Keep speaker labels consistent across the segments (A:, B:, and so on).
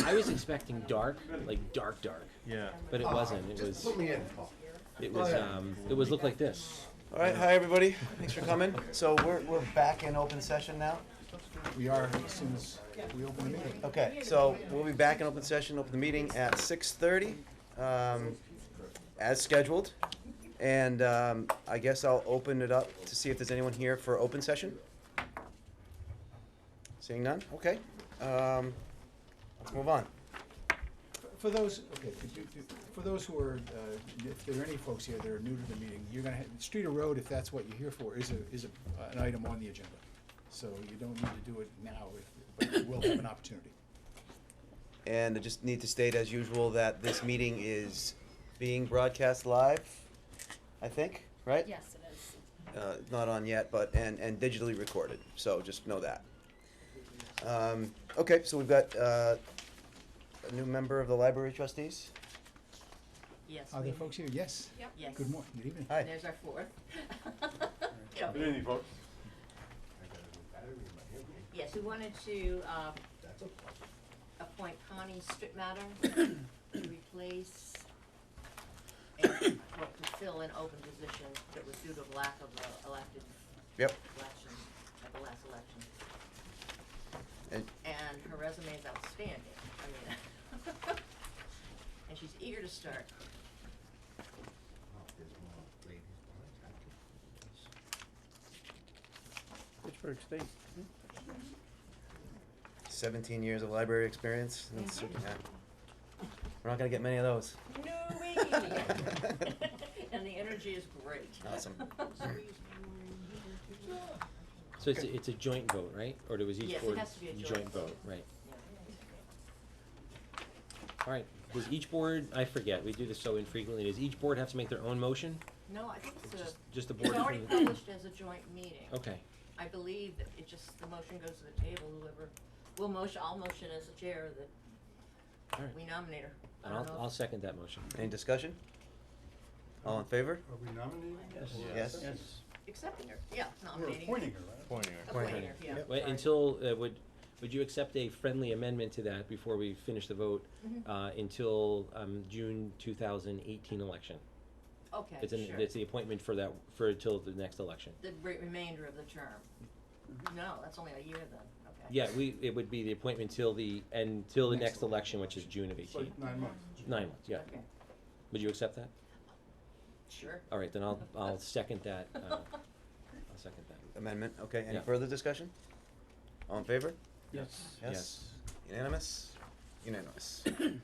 A: I was expecting dark, like dark,
B: Yeah.
A: but it wasn't. It was.
C: Put me in, Paul.
A: It was. It was looked like this.
D: All right, hi everybody. Thanks for coming. So we're back in open session now.
C: We are as soon as we open the meeting.
D: Okay, so we'll be back in open session, open the meeting at 6:30, as scheduled. And I guess I'll open it up to see if there's anyone here for open session. Seeing none? Okay. Let's move on.
C: For those, okay, for those who are, if there are any folks here that are new to the meeting, you're gonna have, street or road, if that's what you're here for, is an item on the agenda. So you don't need to do it now, but you will have an opportunity.
D: And I just need to state as usual that this meeting is being broadcast live, I think, right?
E: Yes, it is.
D: Not on yet, but, and digitally recorded, so just know that. Okay, so we've got, a new member of the library trustees.
E: Yes.
C: Are there folks here? Yes.
E: Yep. Yes.
C: Good morning, good evening.
D: Hi.
E: And there's our fourth.
B: Good evening, folks.
E: Yes, we wanted to appoint Connie Strittmatter to replace and to fill an open position that was due to lack of elected
D: Yep.
E: election at the last election.
D: And
E: her resume is outstanding. I mean, and she's eager to start.
B: Pittsburgh State.
D: 17 years of library experience. That's, yeah. We're not gonna get many of those.
E: No way! And the energy is great.
D: Awesome.
A: So it's a joint vote, right? Or was each
E: Yes, it
A: board
E: has to be a joint vote.
A: vote, right?
E: Yeah.
A: All right. Does each board? I forget. We do this so infrequently. Does each board have to make their own motion?
E: No, I think it's
A: Just the board.
E: it's already
A: from the-
E: published as a joint meeting.
A: Okay.
E: I believe that it just, the motion goes to the table, whoever, I'll motion as the chair that
A: All right.
E: we nominate her. I
A: And
E: don't know.
A: I'll second that motion.
D: Any discussion? All in favor?
B: Are we nominating?
D: Yes.
E: Accepting her, yeah,
B: We're
E: nominating.
B: appointing her, right?
D: Appointing
E: Appointing her, yeah.
A: Wait,
E: sorry.
A: until would you accept a friendly amendment to that before we finish the vote?
E: Mhm.
A: Until June 2018 election.
E: Okay,
A: It's
E: sure.
A: it's the appointment for until the next election.
E: The remainder of the term. No, that's only a year then, okay.
A: Yeah, it would be the appointment till the next
C: Next
A: election, which is June of
B: It's
A: 18.
B: like 9 months.
A: 9 months, yeah.
E: Okay,
A: Would you accept that?
E: sure.
A: All right, then I'll second that. I'll second that.
D: Amendment, okay. Any
A: Yeah.
D: further discussion? All in favor?
B: Yes.
D: Yes. Unanimous? Unanimous.
E: Thank you.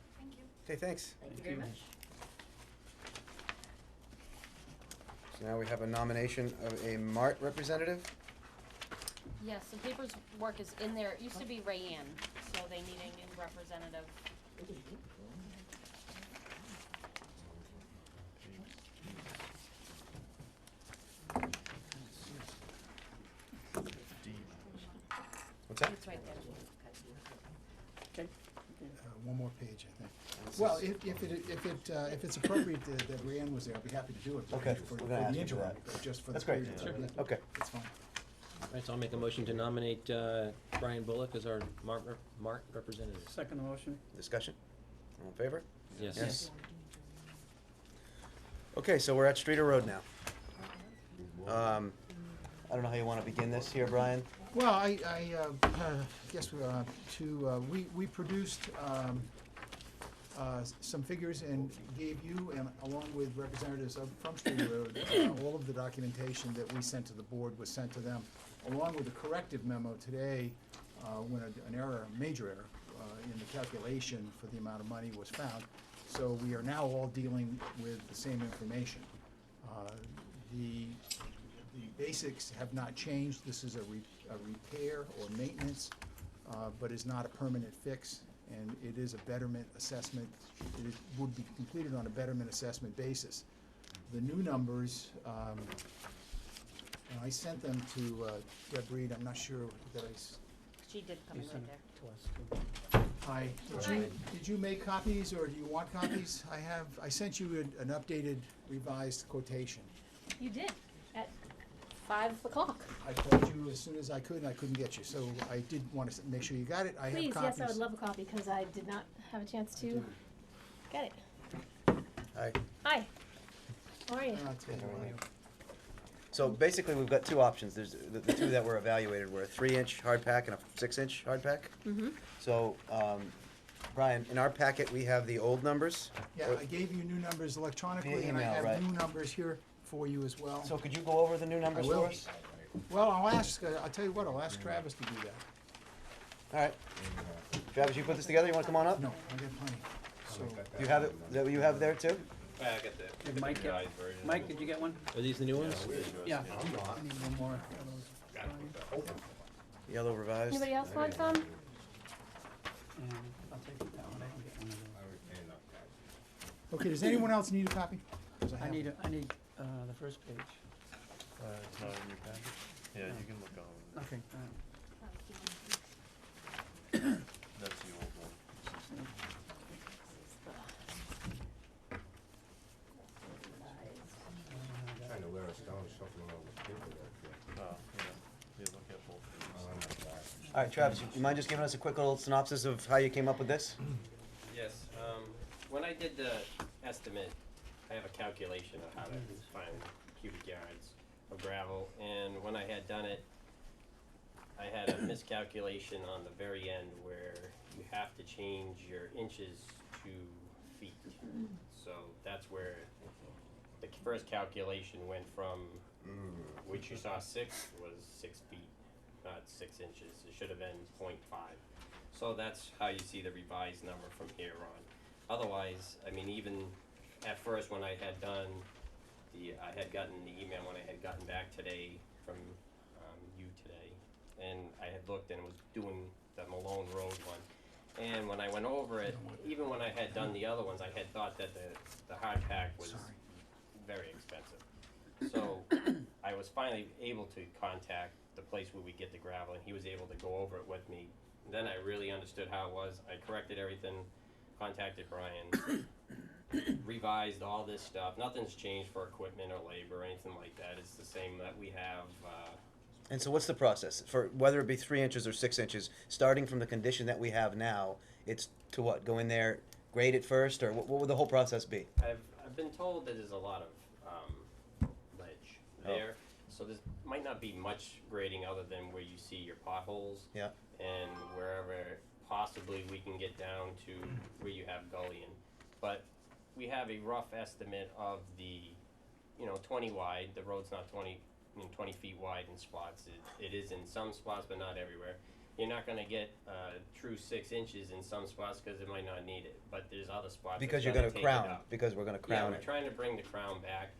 D: Okay, thanks.
E: Thank you very much.
D: So now we have a nomination of a MART representative.
F: Yes, the paperwork is in there. It used to be Rayanne, so they need a new representative.
D: What's that?
F: It's right there.
C: One more page, I think. Well, if it's appropriate that Rayanne was there, I'd be happy to do it. but
D: Okay,
C: For
D: we're gonna ask
C: the
D: you for
C: interim,
D: that.
C: just for the
D: That's great.
C: period.
A: Sure.
C: Yeah,
D: Okay.
C: It's fine.
A: All right, so I'll make a motion to nominate Brian Bullock as our MART representative.
B: Second motion?
D: Discussion? All in favor?
A: Yes.
D: Yes. Okay, so we're at Streeter Road now. I don't know how you wanna begin this here, Brian.
C: Well, I guess we produced some figures and gave you, and along with representatives from Street Road, all of the documentation that we sent to the board was sent to them, along with a corrective memo today, when an error, a major error, in the calculation for the amount of money was found. So we are now all dealing with the same information. The basics have not changed. This is a repair or maintenance, but is not a permanent fix, and it is a betterment assessment. It would be completed on a betterment assessment basis. The new numbers, and I sent them to Deb Reed. I'm not sure that
F: She did come in right there.
C: Did you make copies, or do you want copies? I sent you an updated revised quotation.
F: You did, at
G: 5 o'clock.
C: I called you as soon as I could, and I couldn't get you, so I did want to make sure you got it. I have
G: Please,
C: copies.
G: yes, I would love a copy because I did not have a chance to get it.
D: Hi.
G: Hi. How are you?
C: I'll tell you what.
D: So basically, we've got two options. There's the two that were evaluated were a 3-inch hard pack and a 6-inch hard pack.
G: Mm-hmm.
D: So, Brian, in our packet, we have the old numbers.
C: Yeah, I gave you new numbers electronically,
D: Via
C: and I
D: email,
C: have
D: right.
C: new numbers here for you as well.
D: So could you go over the new numbers
C: will.
D: for us?
C: Well, I'll tell you what, I'll ask Travis to do that.
D: All right. Travis, you put this together? You want to come on up?
C: No, I got plenty, so.
D: You have it? Is that what you have there too?
A: I got the,
B: Did Mike get,
A: revised version.
B: Mike, did you get one?
A: Are these the new ones?
B: Yeah.
C: I need one more.
D: Yellow revised.
G: Anybody else want some?
B: And I'll take that one, I can get one of those.
C: Okay, does anyone else need a copy? 'Cause
B: I
C: have
B: need,
C: one.
B: the first page.
H: It's not in your package? Yeah, you can look on,
B: Okay,
H: that's the old one.
I: Trying to wear a stone shuffling over the paper there.
H: Oh, yeah, you look at both of these.
D: All right, Travis, you mind just giving us a quick little synopsis of how you came up with this?
A: Yes, when I did the estimate, I have a calculation of how to find cubic yards of gravel, and when I had done it, I had a miscalculation on the very end where you have to change your inches to feet. So that's where the first calculation went from, which you saw 6 was 6 feet, not 6 inches. It should have been 0.5. So that's how you see the revised number from here on. Otherwise, I mean, even at first when I had done I had gotten the email when I had gotten back today from you today, and I had looked and it was doing the Malone Road one. And when I went over it, even when I had done the other ones, I had thought that the hard pack was very expensive. So I was finally able to contact the place where we get the gravel, and he was able to go over it with me. Then I really understood how it was. I corrected everything, contacted Brian, revised all this stuff. Nothing's changed for equipment or labor or anything like that. It's the same that we have.
D: And so what's the process for whether it be 3 inches or 6 inches, starting from the condition that we have now? It's to what? Go in there, grade it first, or what would the whole process be?
A: I've been told that there's a lot of ledge there, so there might not be much grading other than where you see your potholes.
D: Yeah.
A: And wherever possibly we can get down to where you have gullying. But we have a rough estimate of the, 20 wide. The road's not 20 feet wide in spots. It is in some spots, but not everywhere. You're not gonna get true 6 inches in some spots because it might not need it, but there's other spots.
D: Because
A: that's
D: you're
A: gonna
D: gonna
A: take
D: crown.
A: it up.
D: Because we're gonna
A: Yeah,
D: crown
A: we're
D: it.
A: trying to bring the crown back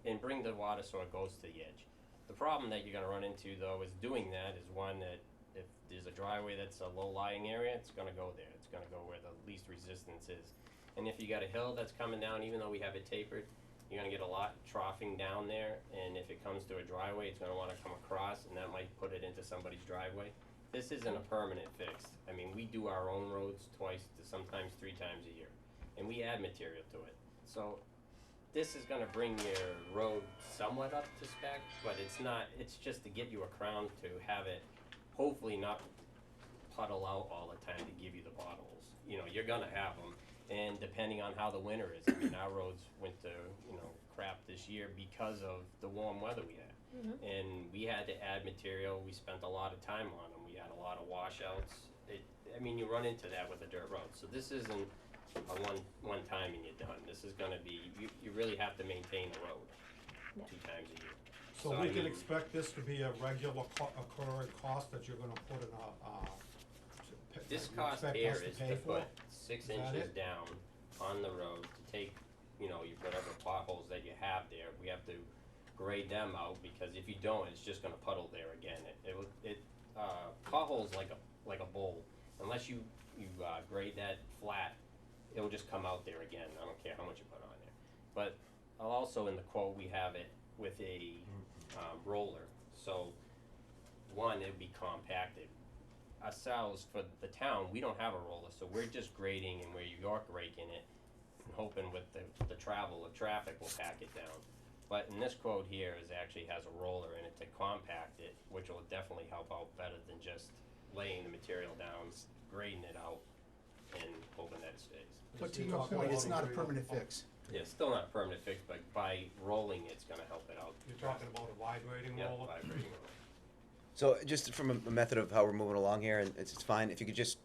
A: and bring the water so it goes to the edge. The problem that you're gonna run into though is doing that is one that if there's a driveway that's a low-lying area, it's gonna go there. It's gonna go where the least resistance is. And if you got a hill that's coming down, even though we have it tapered, you're gonna get a lot troughing down there, and if it comes to a driveway, it's gonna wanna come across, and that might put it into somebody's driveway. This isn't a permanent fix. I mean, we do our own roads twice to sometimes 3 times a year, and we add material to it. So this is gonna bring your road somewhat up to spec, but it's just to get you a crown to have it hopefully not puddle out all the time to give you the potholes. You're gonna have them, and depending on how the winter is, I mean, our roads went to, crap this year because of the warm weather we had.
G: Mm-hmm.
A: And we had to add material. We spent a lot of time on them. We had a lot of washouts. You run into that with a dirt road. So this isn't a one time and you're done. This is gonna be, you really have to maintain the road
G: Yeah.
A: 2 times a year.
J: So
A: So,
J: we
A: I
J: can
A: mean-
J: expect this to be a regular occurring cost that you're gonna put in
A: This
J: you
A: cost
J: expect
A: here
J: us to
A: is
J: pay
A: to
J: for?
A: put 6
J: Is that
A: inches
J: it?
A: down on the road to take, whatever potholes that you have there. We have to grade them out because if you don't, it's just gonna puddle there again. Potholes like a bowl. Unless you grade that flat, it'll just come out there again. I don't care how much you put on there. But I'll also in the quote we have it with a roller. So one, it'd be compacted. Ourselves for the town, we don't have a roller, so we're just grading and we're York raking it and hoping with the travel of traffic will pack it down. But in this quote here is actually has a roller in it to compact it, which will definitely help out better than just laying the material down, grading it out, and hoping that it stays.
C: But to
J: You're
C: your
J: talking
C: point, it's
J: about
C: not a permanent fix.
A: Yeah, it's still not a permanent fix, but by rolling, it's gonna help it out.
J: You're talking about a vibrating
A: Yeah,
J: roller?
A: vibrating roller.
D: So just from a method of how we're moving along here, and it's fine, if you could just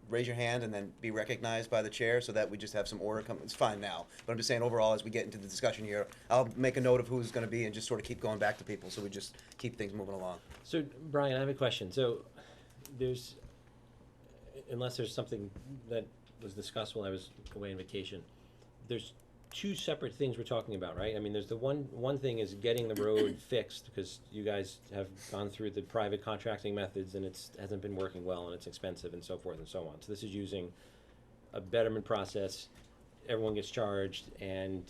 D: raise your hand and then be recognized by the chair so that we just have some order come, it's fine now. But I'm just saying overall, as we get into the discussion here, I'll make a note of who's gonna be and just sort of keep going back to people, so we just keep things moving along.
K: So, Brian, I have a question. So, there's, unless there's something that was discussed while I was away on vacation, there's two separate things we're talking about, right? I mean, there's the one thing is getting the road fixed, because you guys have gone through the private contracting methods and hasn't been working well and it's expensive and so forth and so on. So this is using a betterment process, everyone gets charged, and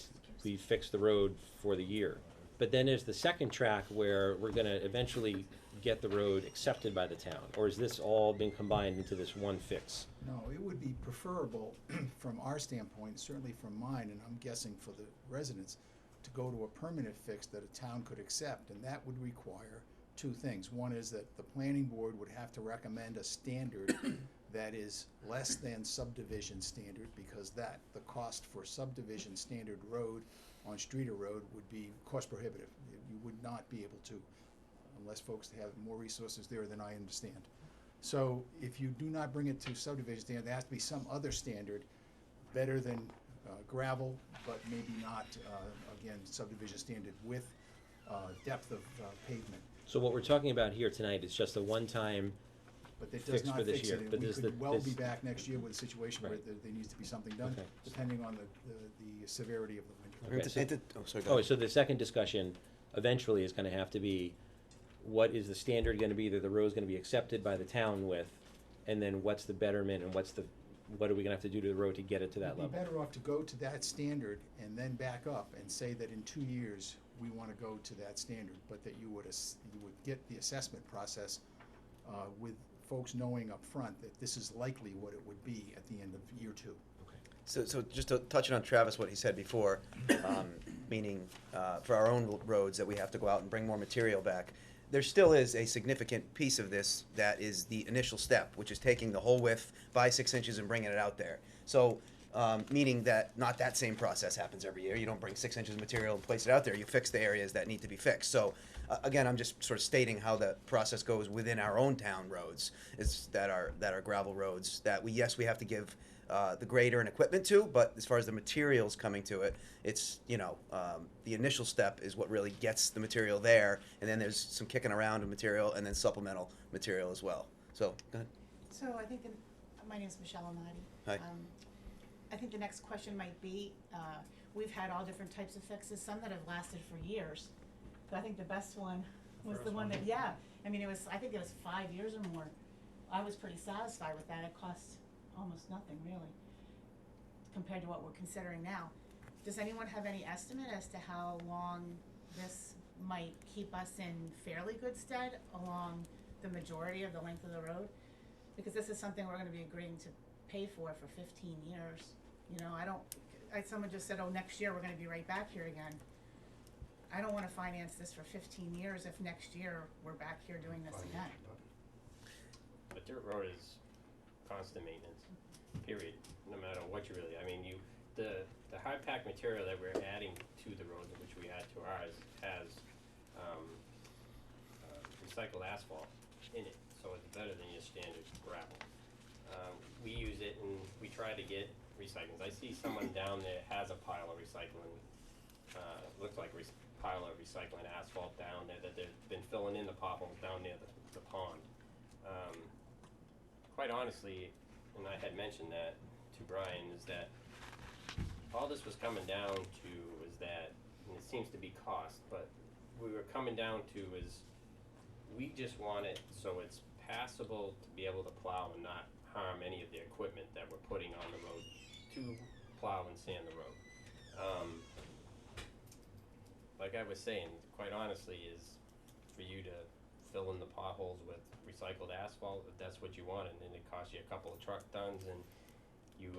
K: we fix the road for the year. But then there's the second track where we're gonna eventually get the road accepted by the town, or is this all being combined into this one fix?
C: No, it would be preferable from our standpoint, certainly from mine, and I'm guessing for the residents, to go to a permanent fix that a town could accept, and that would require two things. One is that the planning board would have to recommend a standard that is less than subdivision standard, because the cost for subdivision standard road on Streeter Road would be cost prohibitive. You would not be able to, unless folks have more resources there than I understand. So if you do not bring it to subdivision standard, there has to be some other standard better than gravel, but maybe not, again, subdivision standard with depth of pavement.
K: So what we're talking about here tonight is just a one-time,
C: But that does
K: Fix
C: not
K: for this
C: fix
K: year,
C: it, and
K: but
C: we
K: this-
C: could well be
K: this-
C: back next year with a situation where
K: Right.
C: there needs to be something done,
K: Okay.
C: depending on the severity of the winter.
K: Okay, so-
D: Oh, sorry, go
K: oh,
D: ahead.
K: so the second discussion eventually is gonna have to be, what is the standard gonna be that the road's gonna be accepted by the town with? And then what's the betterment and what are we gonna have to do to the road to get it to that
C: You'd
K: level?
C: be better off to go to that standard and then back up and say that in 2 years, we wanna go to that standard, but that you would get the assessment process, with folks knowing up front that this is likely what it would be at the end of year 2.
D: So just to touch on Travis, what he said before, meaning for our own roads that we have to go out and bring more material back, there still is a significant piece of this that is the initial step, which is taking the whole width by 6 inches and bringing it out there. So, meaning that not that same process happens every year. You don't bring 6 inches of material and place it out there. You fix the areas that need to be fixed. So, again, I'm just sort of stating how the process goes within our own town roads, is that are gravel roads, that we have to give the grader and equipment to, but as far as the materials coming to it, it's, the initial step is what really gets the material there, and then there's some kicking around of material and then supplemental material as well. So, go ahead.
L: So I think, my name's Michelle Amati.
D: Hi.
L: I think the next question might be, we've had all different types of fixes, some that have lasted for years. But I think the best one was the one that, I mean, I think it was 5 years or more. I was pretty satisfied with that. It cost almost nothing, really, compared to what we're considering now. Does anyone have any estimate as to how long this might keep us in fairly good stead along the majority of the length of the road? Because this is something we're gonna be agreeing to pay for 15 years. Someone just said, oh, next year we're gonna be right back here again. I don't wanna finance this for 15 years if next year we're back here doing this again.
A: But dirt road is constant maintenance, period, no matter what you really, the hard pack material that we're adding to the road, which we add to ours, has, recycled asphalt in it, so it's better than your standard gravel. We use it and we try to get recycling. I see someone down there has a pile of recycling, looks like pile of recycling asphalt down there that they've been filling in the potholes down near the pond. Quite honestly, and I had mentioned that to Brian, is that all this was coming down to is that, and it seems to be cost, but we were coming down to is we just want it so it's passable to be able to plow and not harm any of the equipment that we're putting on the road to plow and sand the road. Like I was saying, quite honestly, is for you to fill in the potholes with recycled asphalt, if that's what you want, and then it costs you a couple of truck tons, and you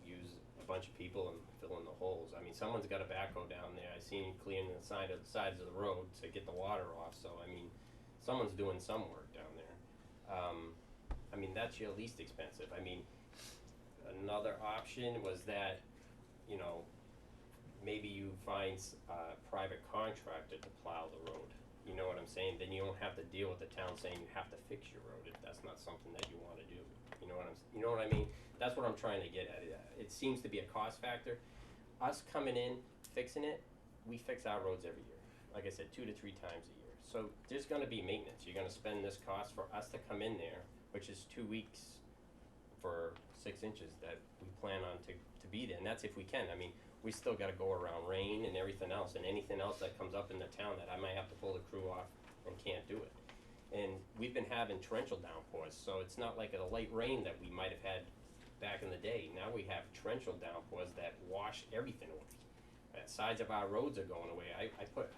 A: use a bunch of people and fill in the holes. I mean, someone's got a backhoe down there. I seen cleaning the sides of the road to get the water off. So I mean, someone's doing some work down there. I mean, that's your least expensive. I mean, another option was that, you know, maybe you find a private contractor to plow the road. You know what I'm saying? Then you don't have to deal with the town saying you have to fix your road if that's not something that you want to do. You know what I mean? That's what I'm trying to get at. It seems to be a cost factor. Us coming in, fixing it, we fix our roads every year. Like I said, 2 to 3 times a year. So there's going to be maintenance. You're going to spend this cost for us to come in there, which is 2 weeks for 6 inches that we plan on to be there. And that's if we can. I mean, we still got to go around rain and everything else, and anything else that comes up in the town that I might have to pull the crew off and can't do it. And we've been having torrential downpours, so it's not like a light rain that we might have had back in the day. Now we have torrential downpours that wash everything away. The sides of our roads are going away. I put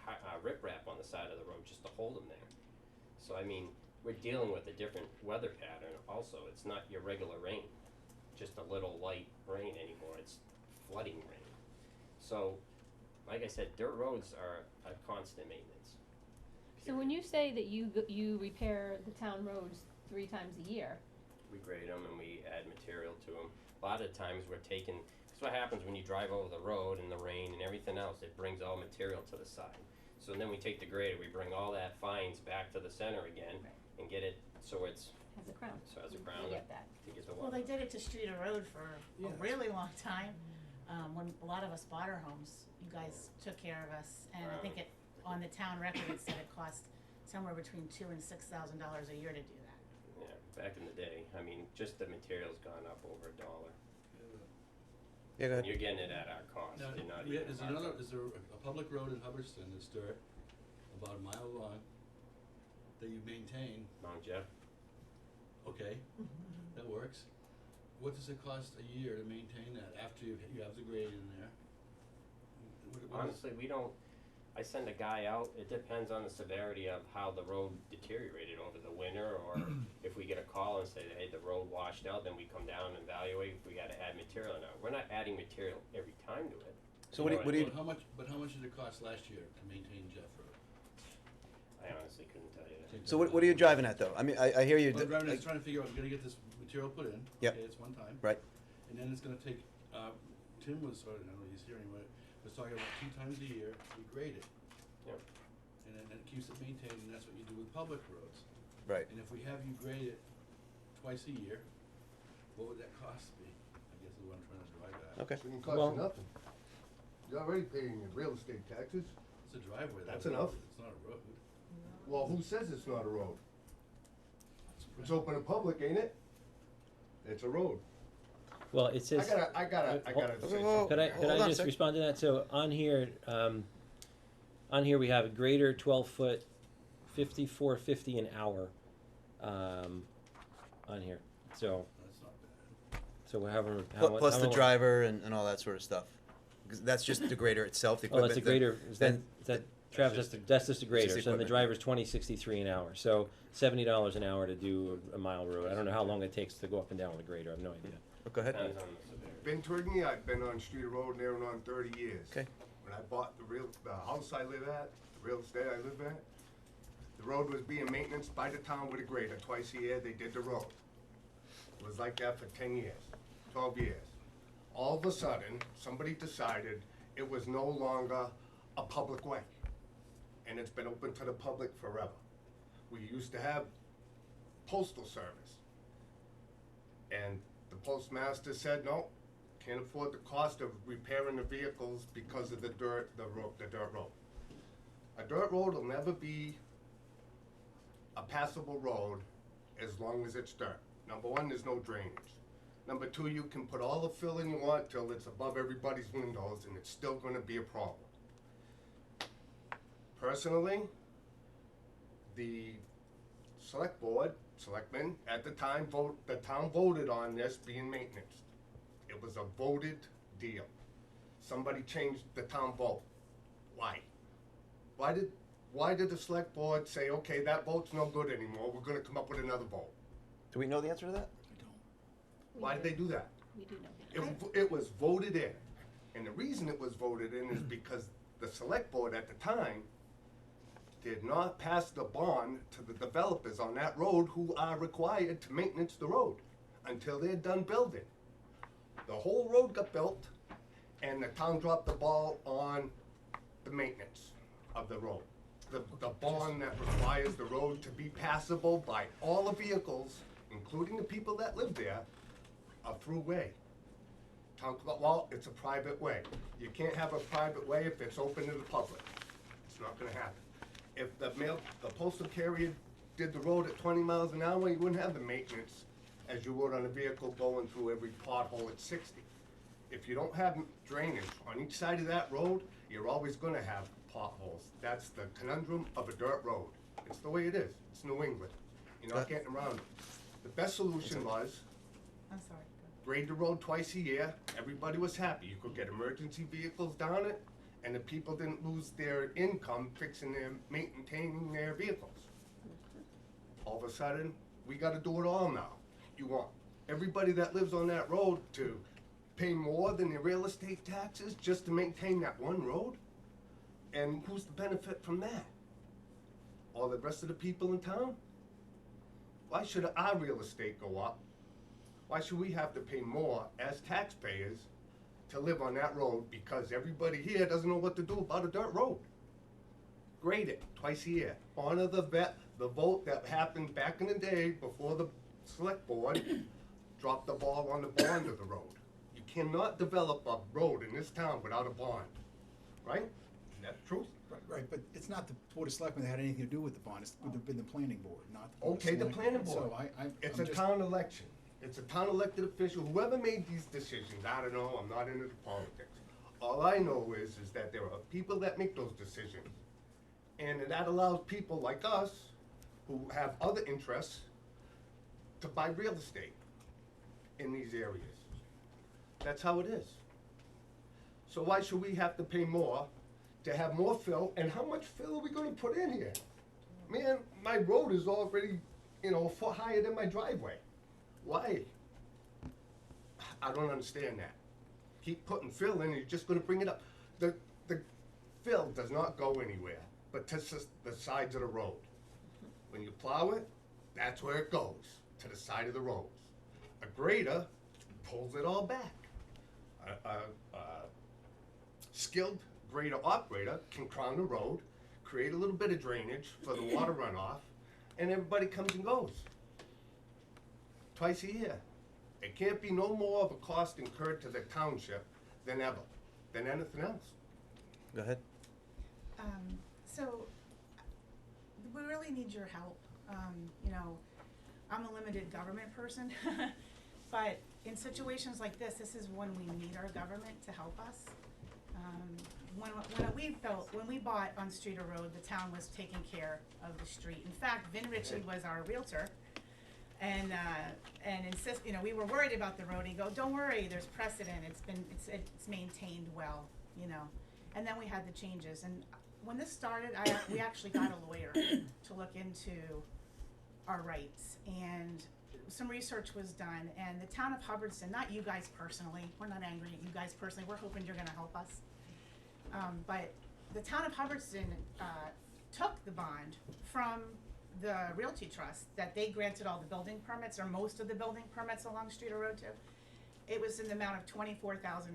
A: riprap on the side of the road just to hold them there. So I mean, we're dealing with a different weather pattern also. It's not your regular rain, just a little light rain anymore. It's flooding rain. So, like I said, dirt roads are a constant maintenance.
G: So when you say that you repair the town roads 3 times a year,
A: We grade them and we add material to them. A lot of times we're taking, because what happens when you drive over the road in the rain and everything else, it brings all material to the side. So then we take the grader, we bring all that fines back to the center again and get it so it's,
G: has a crown.
A: so as a
G: You
A: crown
G: get that.
A: to get the
L: Well,
A: water.
L: they did it to Streeter Road for a really long time. When a lot of us bought our homes, you guys took care of us, and I think on the town record, it said it cost somewhere between $2,000 and $6,000 a year to do that.
A: Yeah, back in the day, I mean, just the material's gone up over $1.
D: Yeah, go ahead.
A: You're getting it at our cost,
M: Now,
A: you're not
M: we
A: even
M: had- is there a public road in Hubbardston that's dirt, about a mile long, that you maintain?
A: Mount Jeff.
M: Okay, that works. What does it cost a year to maintain that after you have the grade in there? What is-
A: Honestly, we don't, I send a guy out, it depends on the severity of how the road deteriorated over the winter, or if we get a call and say, hey, the road washed out, then we come down and evaluate if we gotta add material or not. We're not adding material every time to it.
D: So what do you,
M: How much did it cost last year to maintain Jeff Road?
A: I honestly couldn't tell you that.
D: So what are you driving at though? I mean, I hear you.
M: Well, I'm just trying to figure out, we're gonna get this material put in.
D: Yep.
M: Okay, it's one time.
D: Right.
M: And then it's gonna take, Tim was, I don't know, he's here anyway, was talking about 2 times a year, we grade it.
A: Yep.
M: And then it keeps it maintained, and that's what you do with public roads.
D: Right.
M: And if we have you grade it twice a year, what would that cost be? I guess is what I'm trying to drive at.
D: Okay.
I: It didn't cost
K: Well-
I: you nothing. You're already paying your real estate taxes.
M: It's a driveway,
I: That's
M: that's a
I: enough.
M: road, it's not a road.
I: Well, who says it's not a road? It's open and public, ain't it? It's a road.
K: Well, it says.
I: I gotta say
D: Whoa,
I: something.
K: Could I
D: Hold on a
K: just
D: sec.
K: respond to that? So on here we have a greater 12-foot, $54.50 an hour, on here. So
M: That's not bad.
K: so however
D: Plus the
K: however-
D: driver and all that sort of stuff. 'Cause that's just the grader itself, the
K: Oh,
D: equipment.
K: that's a grader. Is that
D: then-
K: Travis? That's just a grader.
D: just the
K: So then the
D: equipment.
K: driver's $20.63 an hour. So $70 an hour to do a mile road. I don't know how long it takes to go up and down with a grader. I have no idea.
D: Oh, go ahead.
A: Depends on the severity.
I: Been Twiggy, I've been on Street Road there and on 30 years.
D: Okay.
I: When I bought the house I live at, the real estate I live at, the road was being maintenance by the town with a grader. Twice a year, they did the road. It was like that for 10 years, 12 years. All of a sudden, somebody decided it was no longer a public way. And it's been open to the public forever. We used to have postal service. And the postmaster said, no, can't afford the cost of repairing the vehicles because of the dirt road. A dirt road will never be a passable road as long as it's dirt. Number one, there's no drainage. Number two, you can put all the fill in you want till it's above everybody's windows and it's still gonna be a problem. Personally, the selectmen at the time the town voted on this being maintenance. It was a voted deal. Somebody changed the town vote. Why? Why did the select board say, okay, that vote's no good anymore, we're gonna come up with another vote?
D: Do we know the answer to that?
M: I don't.
I: Why did they do that?
F: We do know that.
I: It was voted in. And the reason it was voted in is because the select board at the time did not pass the bond to the developers on that road who are required to maintenance the road until they're done building. The whole road got built and the town dropped the ball on the maintenance of the road. The bond that requires the road to be passable by all the vehicles, including the people that live there, a throughway. Town, well, it's a private way. You can't have a private way if it's open to the public. It's not gonna happen. If the postal carrier did the road at 20 miles an hour, you wouldn't have the maintenance as you would on a vehicle going through every pothole at 60. If you don't have drainage on each side of that road, you're always gonna have potholes. That's the conundrum of a dirt road. It's the way it is. It's New England. You're not getting around it. The best solution was
L: I'm sorry.
I: grade the road twice a year. Everybody was happy. You could get emergency vehicles down it, and the people didn't lose their income fixing their, maintaining their vehicles. All of a sudden, we gotta do it all now. You want everybody that lives on that road to pay more than their real estate taxes just to maintain that one road? And who's the benefit from that? All the rest of the people in town? Why should our real estate go up? Why should we have to pay more as taxpayers to live on that road because everybody here doesn't know what to do about a dirt road? Grade it twice a year. Honor the vote that happened back in the day before the select board dropped the ball on the bond of the road. You cannot develop a road in this town without a bond, right? That's true.
C: Right, but it's not the Board of Selectmen that had anything to do with the bond, it's would have been the planning board, not the Board of
I: Okay, the
C: Selectmen.
I: planning board.
C: So
I: It's
C: I'm
I: a
C: just-
I: town election. It's a town elected official. Whoever made these decisions, I don't know, I'm not into the politics. All I know is that there are people that make those decisions. And that allows people like us, who have other interests, to buy real estate in these areas. That's how it is. So why should we have to pay more to have more fill? And how much fill are we gonna put in here? Man, my road is already, a foot higher than my driveway. Why? I don't understand that. Keep putting fill in, you're just gonna bring it up. The fill does not go anywhere, but to the sides of the road. When you plow it, that's where it goes, to the side of the roads. A grader pulls it all back. A skilled grader operator can crown the road, create a little bit of drainage for the water runoff, and everybody comes and goes. Twice a year. It can't be no more of a cost incurred to the township than anything else.
D: Go ahead.
L: So, we really need your help. I'm a limited government person, but in situations like this is when we need our government to help us. When we bought on Streeter Road, the town was taking care of the street. In fact, Vin Ritchie was our realtor, and we were worried about the road. He go, don't worry, there's precedent. It's maintained well, And then we had the changes, and when this started, we actually got a lawyer to look into our rights, and some research was done, and the town of Hubbardston, not you guys personally, we're not angry at you guys personally, we're hoping you're gonna help us. But the town of Hubbardston took the bond from the Realty Trust that they granted all the building permits, or most of the building permits along Streeter Road to. It was in the amount of $24,500.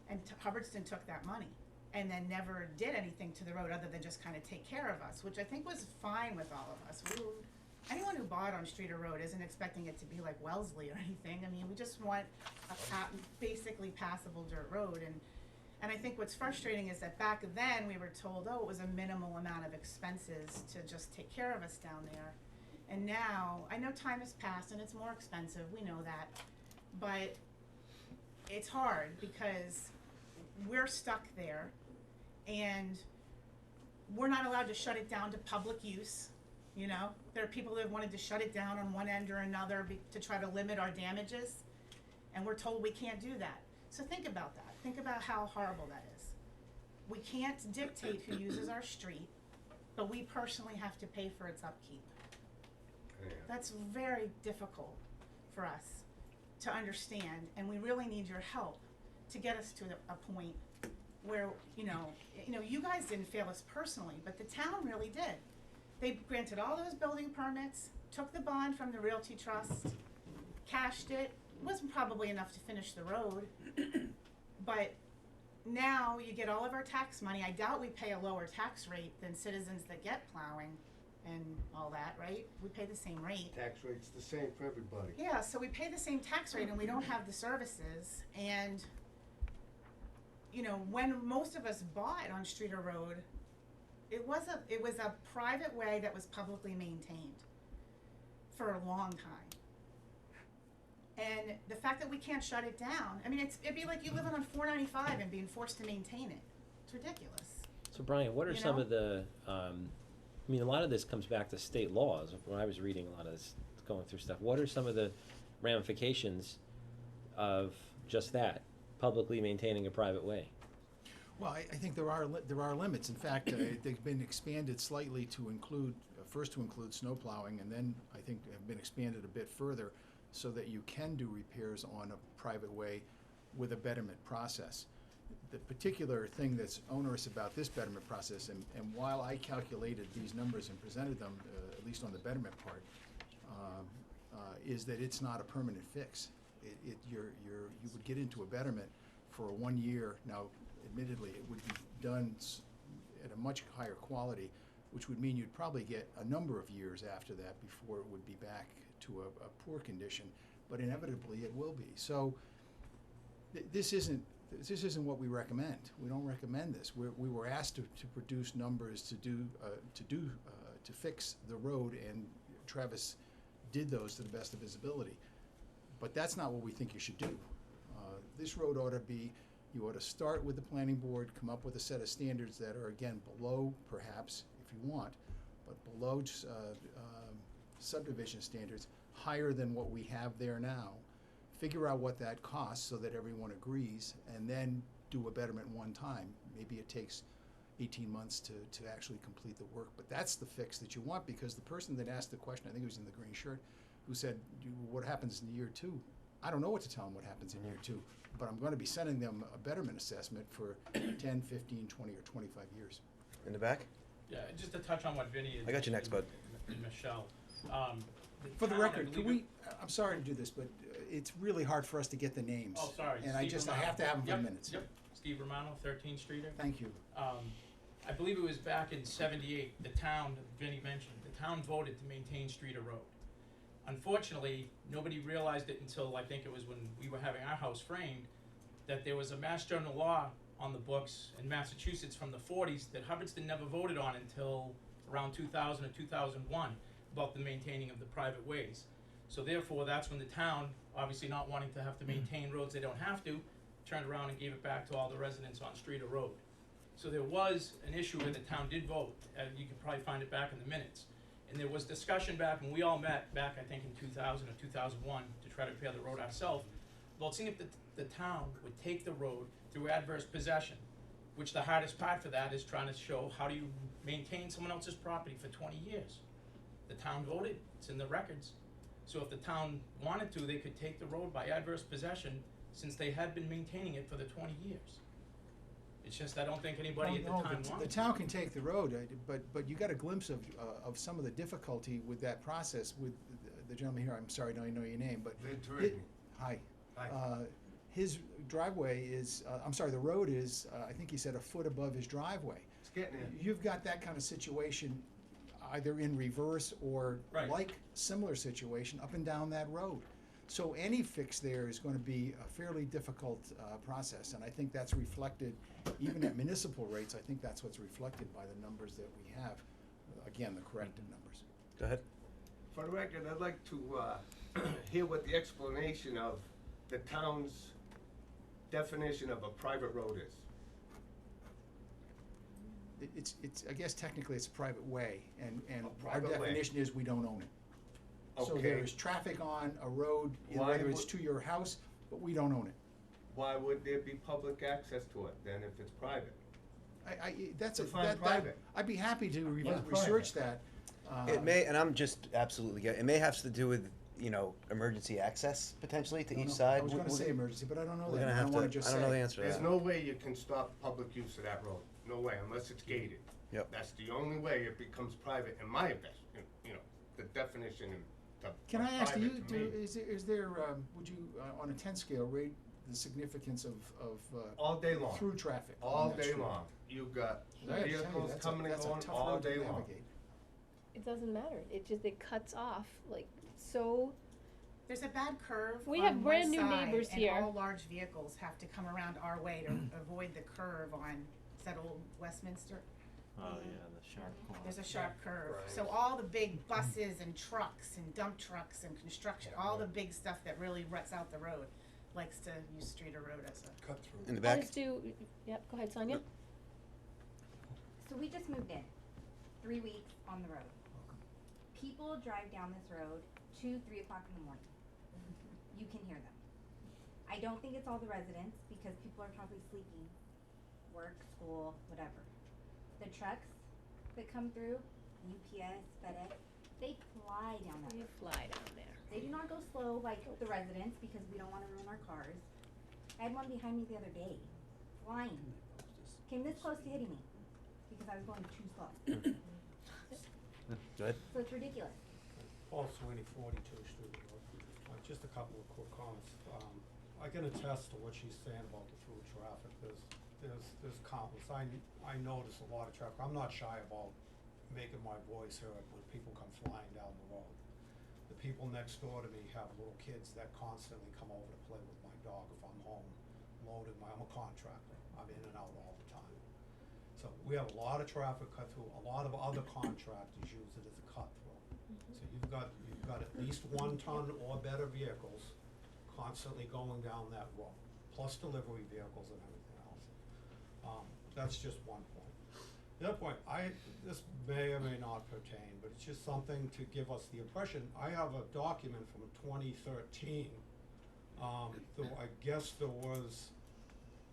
L: And Hubbardston took that money and then never did anything to the road other than just kind of take care of us, which I think was fine with all of us. Anyone who bought on Streeter Road isn't expecting it to be like Wellesley or anything. I mean, we just want a basically passable dirt road. And I think what's frustrating is that back then we were told, it was a minimal amount of expenses to just take care of us down there. And now, I know time has passed and it's more expensive, we know that, but it's hard because we're stuck there and we're not allowed to shut it down to public use. There are people that wanted to shut it down on one end or another to try to limit our damages, and we're told we can't do that. So think about that. Think about how horrible that is. We can't dictate who uses our street, but we personally have to pay for its upkeep.
I: Yeah.
L: That's very difficult for us. to understand, and we really need your help to get us to a point where, you know, you guys didn't fail us personally, but the town really did. They granted all those building permits, took the bond from the Realty Trust, cashed it, wasn't probably enough to finish the road, but now you get all of our tax money. I doubt we pay a lower tax rate than citizens that get plowing and all that, right? We pay the same rate.
I: Tax rate's the same for everybody.
L: Yeah, so we pay the same tax rate and we don't have the services, and you know, when most of us bought on Streeter Road, it was a private way that was publicly maintained for a long time. And the fact that we can't shut it down, I mean, it'd be like you living on 495 and being forced to maintain it. It's ridiculous.
K: So Brian, what are
L: You
K: some
L: know?
K: of the, I mean, a lot of this comes back to state laws. When I was reading a lot of this, going through stuff, what are some of the ramifications of just that, publicly maintaining a private way?
C: Well, I think there are limits. In fact, they've been expanded slightly to include, first to include snow plowing, and then I think have been expanded a bit further so that you can do repairs on a private way with a betterment process. The particular thing that's onerous about this betterment process, and while I calculated these numbers and presented them, at least on the betterment part, is that it's not a permanent fix. You would get into a betterment for 1 year. Now, admittedly, it would be done at a much higher quality, which would mean you'd probably get a number of years after that before it would be back to a poor condition, but inevitably it will be. So this isn't what we recommend. We don't recommend this. We were asked to produce numbers to fix the road, and Travis did those to the best of his ability. But that's not what we think you should do. This road ought to be, you ought to start with the planning board, come up with a set of standards that are, again, below, perhaps, if you want, but below subdivision standards, higher than what we have there now. Figure out what that costs so that everyone agrees, and then do a betterment one time. Maybe it takes 18 months to actually complete the work, but that's the fix that you want, because the person that asked the question, I think it was in the green shirt, who said, what happens in year 2? I don't know what to tell them what happens in year 2, but I'm going to be sending them a betterment assessment for 10, 15, 20, or 25 years.
D: In the back?
B: Yeah, just to touch on what Vinny is.
D: I got you next, bud.
B: And Michelle.
C: For the
B: town, I
C: record, could
B: believe
C: I'm sorry to do this, but it's really hard for us to get the names.
B: Oh, sorry.
C: And
B: Steve
C: I
B: Romano.
C: have to have them for
B: Yep,
C: minutes.
B: Yep, Steve Romano, 13th Streeter.
C: Thank you.
B: I believe it was back in '78, the town, Vinny mentioned, the town voted to maintain Streeter Road. Unfortunately, nobody realized it until I think it was when we were having our house framed, that there was a Mass General law on the books in Massachusetts from the 40s that Hubbardston never voted on until around 2000 or 2001 about the maintaining of the private ways. So therefore, that's when the town, obviously not wanting to have to maintain roads they don't have to, turned around and gave it back to all the residents on Streeter Road. So there was an issue where the town did vote, and you can probably find it back in the minutes. And there was discussion back when we all met back, I think, in 2000 or 2001 to try to repair the road ourselves. Well, seeing if the town would take the road through adverse possession, which the hardest part for that is trying to show how do you maintain someone else's property for 20 years. The town voted, it's in the records. So if the town wanted to, they could take the road by adverse possession since they had been maintaining it for the 20 years. It's just I don't think anybody at the time wanted
C: The town can take the road, but you got a glimpse of some of the difficulty with that process with the gentleman here. I'm sorry, I don't know your name, but hi.
I: Hi.
C: His driveway is, I'm sorry, the road is, I think he said, a foot above his driveway.
I: It's getting there.
C: You've got that kind of situation either in reverse or
B: Right.
C: like similar situation up and down that road. So any fix there is going to be a fairly difficult process, and I think that's reflected, even at municipal rates, I think that's what's reflected by the numbers that we have. Again, the corrected numbers.
D: Go ahead.
I: For the record, I'd like to hear what the explanation of the town's definition of a private road is.
C: It's I guess technically it's a private way, and
I: A
C: our
I: private way.
C: definition is we don't own it. So
I: Okay.
C: there is traffic on a road,
I: Why
C: whether it's
I: would-
C: to your house, but we don't own it.
I: Why would there be public access to it then if it's private?
C: That's a,
I: Define private.
C: I'd be happy to
I: What's
C: research that.
D: It may, and I'm just absolutely, it may have to do with, you know, emergency access potentially to
C: I don't
D: each
C: know.
D: side?
C: I was
D: We're-
C: gonna say
D: we're-
C: emergency, but I don't know
D: We're
C: that.
D: gonna
C: I
D: have
C: don't
D: to,
C: wanna just
D: I
C: say.
D: don't know the answer to
I: There's
D: that.
I: no way you can stop public use of that road, no way, unless it's gated.
D: Yep.
I: That's the only way it becomes private, in my investment, you know, the definition of
C: Can I ask,
I: private to me.
C: is there, would you, on a 10 scale, rate the significance of
I: All day long.
C: through traffic on
I: All
C: that
I: day
C: street?
I: long, you've got
C: 'Cause I gotta tell you,
I: vehicles
C: that's
I: coming and
C: that's a
I: going
C: tough
I: all
C: road to
I: day long.
C: navigate.
G: It doesn't matter, it cuts off, like, so,
L: There's a bad curve
G: We
L: on
G: have
L: one
G: brand new
L: side,
G: neighbors
L: and
G: here.
L: all large vehicles have to come around our way to avoid the curve on, is that old Westminster?
H: Oh, yeah, the sharp corner.
L: There's a sharp curve,
I: Right.
L: so all the big buses and trucks and dump trucks and construction, all the big stuff that really ruts out the road, likes to use Streeter Road as a.
J: Cut through.
D: In the back?
G: as do, yep, go ahead, Sonia.
N: So we just moved in, 3 weeks on the road. People drive down this road 2, 3 o'clock in the morning. You can hear them. I don't think it's all the residents because people are probably sleeping, work, school, whatever. The trucks that come through, UPS, FedEx, they fly down that
G: You
N: road.
G: fly down there.
N: They do not go slow like the residents because we don't wanna ruin our cars. I had one behind me the other day, flying, came this close to hitting me because I was going too slow.
D: Go ahead.
N: So it's ridiculous.
J: Paul Sweeney, 42 Street Road. Just a couple of quick comments. I can attest to what she's saying about the through traffic. There's countless. I notice a lot of traffic. I'm not shy about making my voice heard when people come flying down the road. The people next door to me have little kids that constantly come over to play with my dog if I'm home loaded. I'm a contractor. I'm in and out all the time. So we have a lot of traffic cut through. A lot of other contractors use it as a cut through. So you've got at least 1 ton or better vehicles constantly going down that road, plus delivery vehicles and everything else. That's just one point. The other point, this may or may not pertain, but it's just something to give us the impression. I have a document from 2013. I guess there was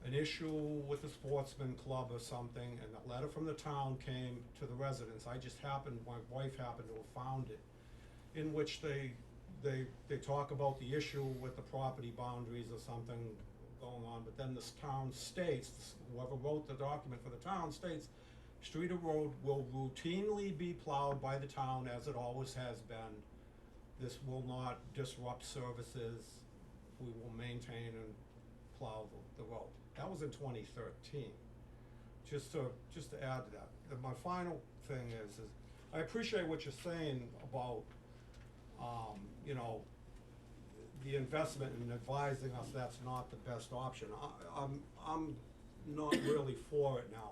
J: an issue with the sportsman club or something, and a letter from the town came to the residents. My wife happened to have found it, in which they talk about the issue with the property boundaries or something going on, but then this town states, whoever wrote the document for the town states, Streeter Road will routinely be plowed by the town as it always has been. This will not disrupt services. We will maintain and plow the road. That was in 2013. Just to add to that. And my final thing is I appreciate what you're saying about, you know, the investment and advising us that's not the best option. I'm not really for it now.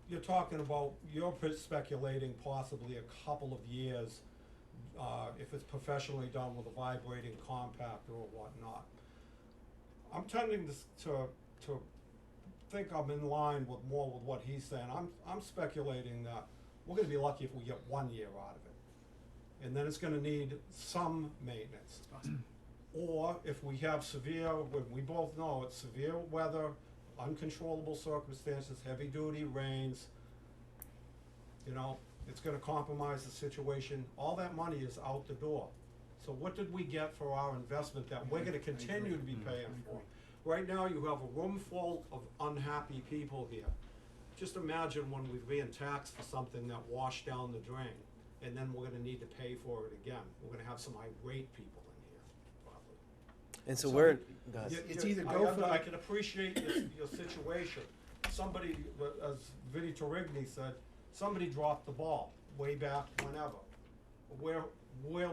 J: You're talking about, you're speculating possibly a couple of years, if it's professionally done with a vibrating compactor or whatnot. I'm tending to think I'm in line with more with what he's saying. I'm speculating that we're gonna be lucky if we get 1 year out of it. And then it's gonna need some maintenance. Or if we have we both know it's severe weather, uncontrollable circumstances, heavy duty rains, you know, it's gonna compromise the situation. All that money is out the door. So what did we get for our investment that we're gonna continue to be paying for? Right now, you have a room full of unhappy people here. Just imagine when we're being taxed for something that washed down the drain, and then we're gonna need to pay for it again. We're gonna have some irate people in here, probably.
D: And so
C: So
D: we're, go ahead.
C: It's either go for the-
J: I can appreciate your situation. Somebody, as Vinnie Torigny said, somebody dropped the ball way back whenever. We're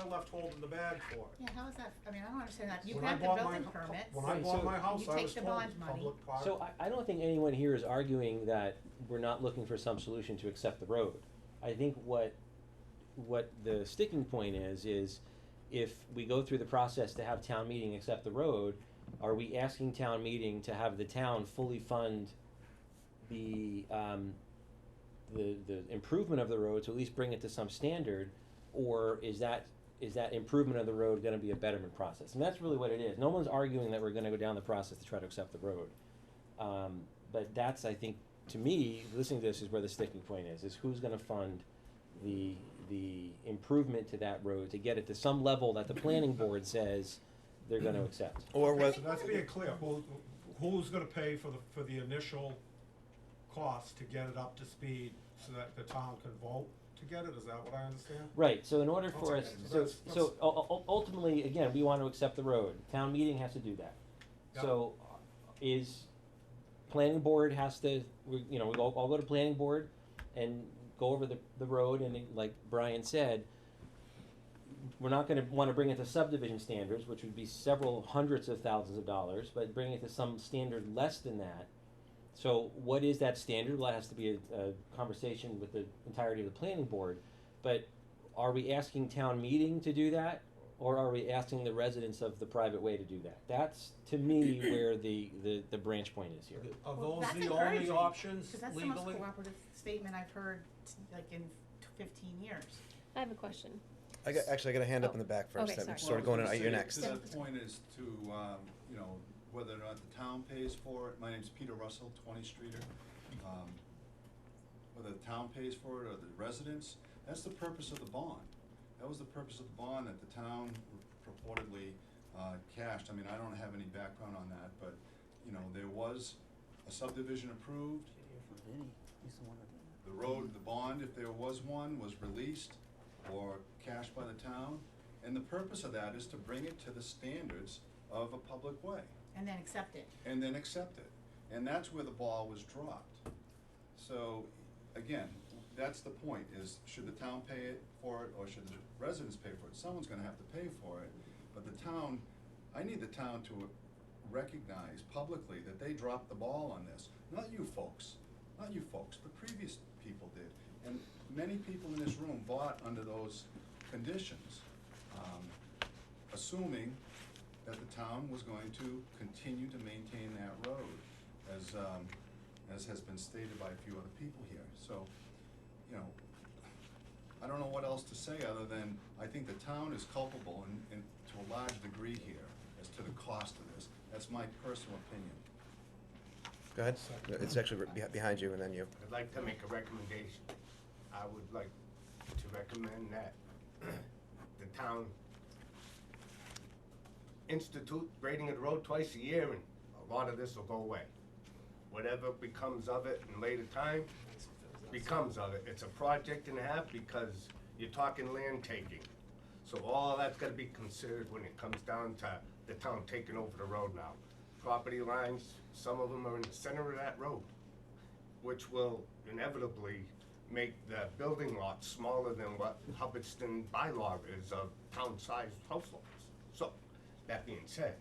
J: left holding the bag for it.
L: Yeah, how is that, I mean, I don't understand that, you
J: When
L: have
J: I
L: the
J: bought
L: building
J: my-
L: permits.
J: When I
K: Right,
J: bought
K: so
J: my house,
L: you
J: I
L: take
J: was
L: the
J: told
L: bond money.
J: public park.
K: So I don't think anyone here is arguing that we're not looking for some solution to accept the road. I think what the sticking point is if we go through the process to have town meeting accept the road, are we asking town meeting to have the town fully fund the improvement of the road, to at least bring it to some standard, or is that improvement of the road gonna be a betterment process? And that's really what it is. No one's arguing that we're gonna go down the process to try to accept the road. But that's, I think, to me, listening to this is where the sticking point is who's gonna fund the the improvement to that road to get it to some level that the planning board says they're gonna accept.
D: Or
J: So
D: was,
J: that's being clear, who's gonna pay for the initial cost to get it up to speed so that the town can vote to get it, is that what I understand?
K: Right, so in order for
J: Okay,
K: us,
J: so
K: so,
J: that's-
K: ultimately, again, we want to accept the road, town meeting has to do that.
J: Yep.
K: So, is, planning board has to, we all go to planning board and go over the road, and like Brian said, we're not gonna wanna bring it to subdivision standards, which would be several hundreds of thousands of dollars, but bring it to some standard less than that. So what is that standard? Well, that has to be a conversation with the entirety of the planning board. But are we asking town meeting to do that? Or are we asking the residents of the private way to do that? That's, to me, where the branch point is here.
J: Are
L: Well,
J: those
L: that's
J: the only
L: encouraging,
J: options
L: Cause that's the
J: legally?
L: most cooperative statement I've heard, like in 15 years.
G: I have a question.
D: I got a hand up
G: Oh,
D: in the back first.
G: okay,
D: I'm
G: sorry.
D: sort of going in, you're next.
O: To that point is to, you know, whether or not the town pays for it. My name's Peter Russell, 20 Streeter. Whether the town pays for it or the residents, that's the purpose of the bond. That was the purpose of the bond that the town purportedly cashed. I mean, I don't have any background on that, but, you know, there was a subdivision approved. The road, the bond, if there was one, was released or cashed by the town. And the purpose of that is to bring it to the standards of a public way.
L: And then accept it.
O: And then accept it. And that's where the ball was dropped. So, again, that's the point, is should the town pay it for it, or should the residents pay for it? Someone's gonna have to pay for it, but the town, I need the town to recognize publicly that they dropped the ball on this. Not you folks, but previous people did. And many people in this room bought under those conditions, assuming that the town was going to continue to maintain that road, as has been stated by a few other people here. So, you know, I don't know what else to say other than I think the town is culpable in to a large degree here as to the cost of this. That's my personal opinion.
D: Go ahead. It's actually behind you, and then you.
I: I'd like to make a recommendation. I would like to recommend that the town institute grading of the road twice a year, and a lot of this will go away. Whatever becomes of it in later time, becomes of it. It's a project and a half because you're talking land taking. So all that's gotta be considered when it comes down to the town taking over the road now. Property lines, some of them are in the center of that road, which will inevitably make the building lot smaller than what Hubbardston bylaw is of town-sized house lots. So, that being said,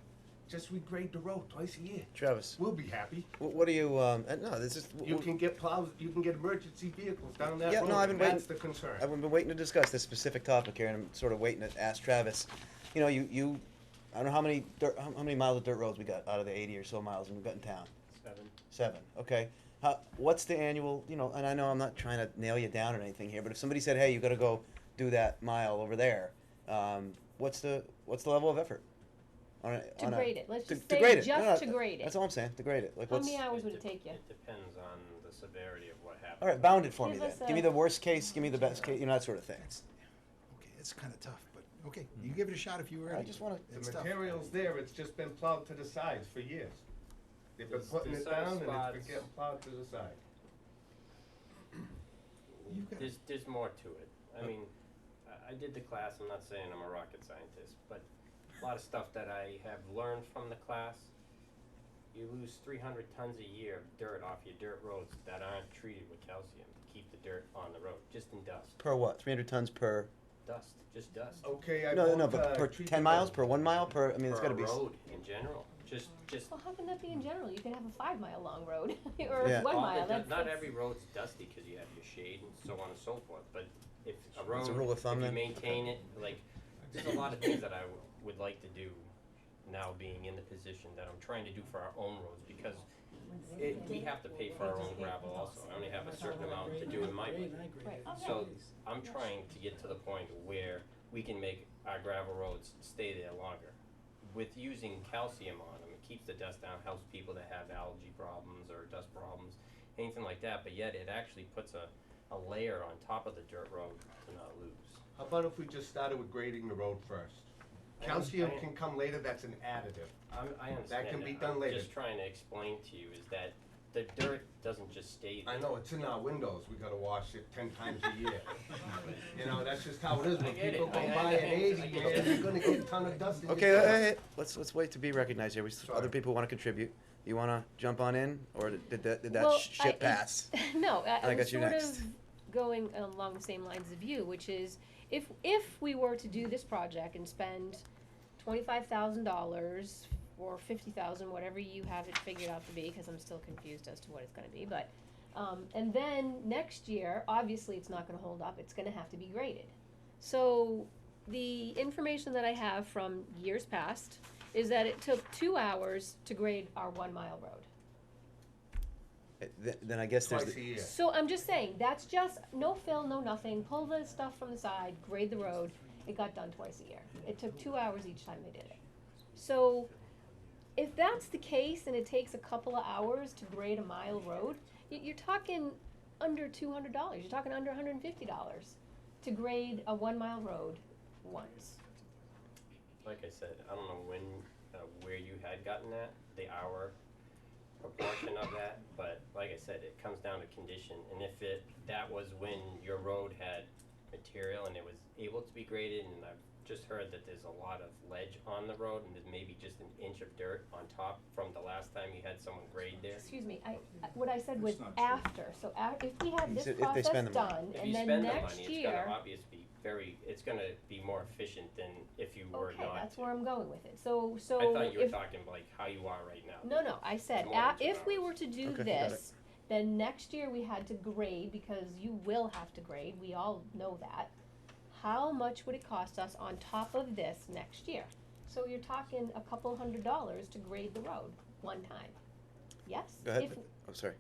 I: just regrade the road twice a year.
D: Travis,
I: We'll be happy.
D: what are you, no, this is.
I: You can get plows, you can get emergency vehicles down that
D: Yeah,
I: road,
D: no, I've been
I: and that's
D: waiting-
I: the concern.
D: I've been waiting to discuss this specific topic here, and I'm sort of waiting to ask Travis. You know, I don't know how many miles of dirt roads we got out of the 80 or so miles we've got in town. 7, okay. What's the annual, you know, and I know I'm not trying to nail you down or anything here, but if somebody said, hey, you gotta go do that mile over there, what's the level of effort?
G: To grade it, let's just
D: to
G: say
D: grade it.
G: just
D: No,
G: to grade it.
D: That's all I'm saying, to grade it. Like,
G: How
D: what's,
G: many hours would it take you?
A: It depends on the severity of what happens.
D: all right, bound it for me
G: Give
D: then.
G: us
D: Give me
G: a-
D: the worst case, give me the best case, you know, that sort of thing.
C: Okay, it's kinda tough, but, okay, you can give it a shot if you're ready.
D: I just wanna,
C: It's
I: The
C: tough.
I: material's there, it's just been plowed to the sides for years. They've been
A: There's-
I: putting
A: there's
I: it
A: some
I: down and it's
A: spots-
I: been getting plowed to the side.
C: You've got,
A: There's more to it. I mean, I did the class, I'm not saying I'm a rocket scientist, but a lot of stuff that I have learned from the class, you lose 300 tons a year of dirt off your dirt roads that aren't treated with calcium to keep the dirt on the road, just in dust.
D: per what, 300 tons per,
A: Dust, just dust.
I: Okay, I
D: no,
I: both,
D: but per
I: treat
D: 10
I: the
D: miles,
I: road.
D: per 1 mile, per, I mean, it's
A: For
D: gotta
A: a
D: be.
A: road in general, just
G: Well, how can that be in general? You can have a 5-mile long road, or
D: Yeah.
G: 1
A: all
G: mile,
A: the,
G: that's.
A: not
G: that's-
A: every road's dusty because you have your shade and so on and so forth, but if a road,
D: It's a rule of thumb
A: if you
D: then?
A: maintain it, like, there's a lot of things that I would like to do now being in the position that I'm trying to do for our own roads, because we have to pay for our own gravel also. I only have a certain amount to do in my budget.
G: Right.
A: So I'm trying to get to the point where we can make our gravel roads stay there longer. With using calcium on them, it keeps the dust down, helps people that have allergy problems or dust problems, anything like that, but yet it actually puts a a layer on top of the dirt road to not lose.
I: How about if we just started with grading the road first?
A: I
I: Calcium
A: understand.
I: can come later, that's an additive.
A: I understand
I: can be
A: that.
I: done later.
A: I'm just trying to explain to you is that the dirt doesn't just stay there.
I: I know, it's in our windows, we gotta wash it 10 times a year. You know, that's just how it is,
A: I
I: when
A: get
I: people
A: it.
I: go
A: I
I: by at
A: understand.
I: 80,
A: I get
I: man,
A: it.
I: you're gonna get a ton of dust in your
D: Okay,
I: car.
D: let's wait to be recognized here.
I: Sorry.
D: Other people want to contribute. You want to jump on in, or did that
G: Well,
D: ship pass?
G: No,
D: I
G: I was
D: got you
G: sort
D: next.
G: of going along the same lines of you, which is if we were to do this project and spend $25,000 or $50,000, whatever you have it figured out to be, because I'm still confused as to what it's going to be, but and then next year, obviously, it's not going to hold up. It's going to have to be graded. So the information that I have from years past is that it took 2 hours to grade our 1 mile road.
D: Then I guess there's
I: Twice a year.
G: So I'm just saying, that's just no fill, no nothing, pull the stuff from the side, grade the road, it got done twice a year. It took 2 hours each time they did it. So, if that's the case and it takes a couple of hours to grade a mile road, you're talking under $200, you're talking under $150 to grade a 1 mile road once.
A: Like I said, I don't know where you had gotten that, the hour proportion of that, but like I said, it comes down to condition, and if that was when your road had material and it was able to be graded, and I've just heard that there's a lot of ledge on the road, and there's maybe just an inch of dirt on top from the last time you had someone grade there.
G: Excuse me, what I said was
O: That's not true.
G: after, so if we had
D: He
G: this
D: said if they
G: process
D: spend the money.
G: done,
A: If
G: and
A: you
G: then
A: spend the
G: next
A: money, it's
G: year.
A: gonna obviously it's gonna be more efficient than if you were
G: Okay,
A: not
G: that's
A: to.
G: where I'm going with it, so
A: I thought you were
G: if,
A: talking like how you are right now.
G: no, I said,
A: More than 2
G: if we
A: hours.
G: were to do
D: Okay, got
G: this, then next year we had to grade, because you will have to grade, we all know that. How much would it cost us on top of this next year? So you're talking a couple $100 to grade the road, one time, yes?
D: Go ahead.
G: If-
D: I'm sorry.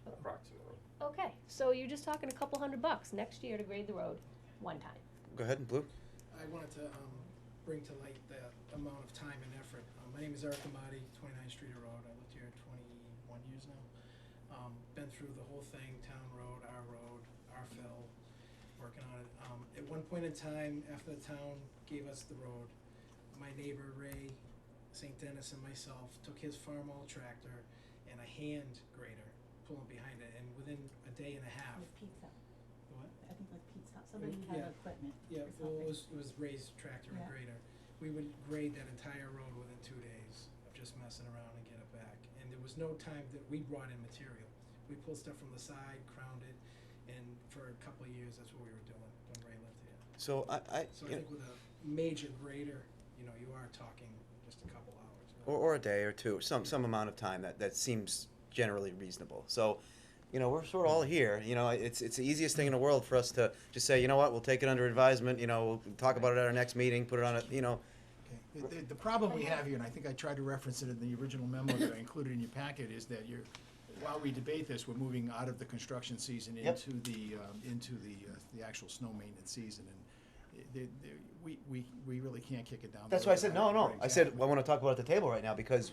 A: Approximately.
G: Okay, so you're just talking a couple $100 next year to grade the road, one time.
D: Go ahead, Blue.
P: I wanted to bring to light the amount of time and effort. My name is Eric Amati, 29th Street Road. I lived here 21 years now. Been through the whole thing, town road, our fill, working on it. At one point in time, after the town gave us the road, my neighbor Ray St. Dennis and myself took his farm-all tractor and a hand grader, pulling behind it, and within a day and a half.
L: With pizza,
P: What?
L: I think with pizza, somebody had
P: Yeah.
L: equipment
P: Yeah,
L: or
P: well,
L: something.
P: it was Ray's tractor and
L: Yeah.
P: grader. We would grade that entire road within 2 days of just messing around and get it back. And there was no time that we brought in material. We pulled stuff from the side, crowned it, and for a couple of years, that's what we were doing when Ray lived here.
D: So
P: So I think with a major grader, you are talking just a couple hours.
D: or a day or two, some amount of time that seems generally reasonable. So, we're sort of all here. It's the easiest thing in the world for us to just say, you know what, we'll take it under advisement. We'll talk about it at our next meeting. Put it on a.
C: Okay. The problem we have here, and I think I tried to reference it in the original memo that I included in your packet, is that while we debate this, we're moving out of the construction season
D: Yep.
C: into the actual snow maintenance season, and we really can't kick it down.
D: That's
C: the
D: why I
C: road
D: said
C: without
D: no.
C: grading
D: I said
C: exactly.
D: I want to talk about it at the table right now because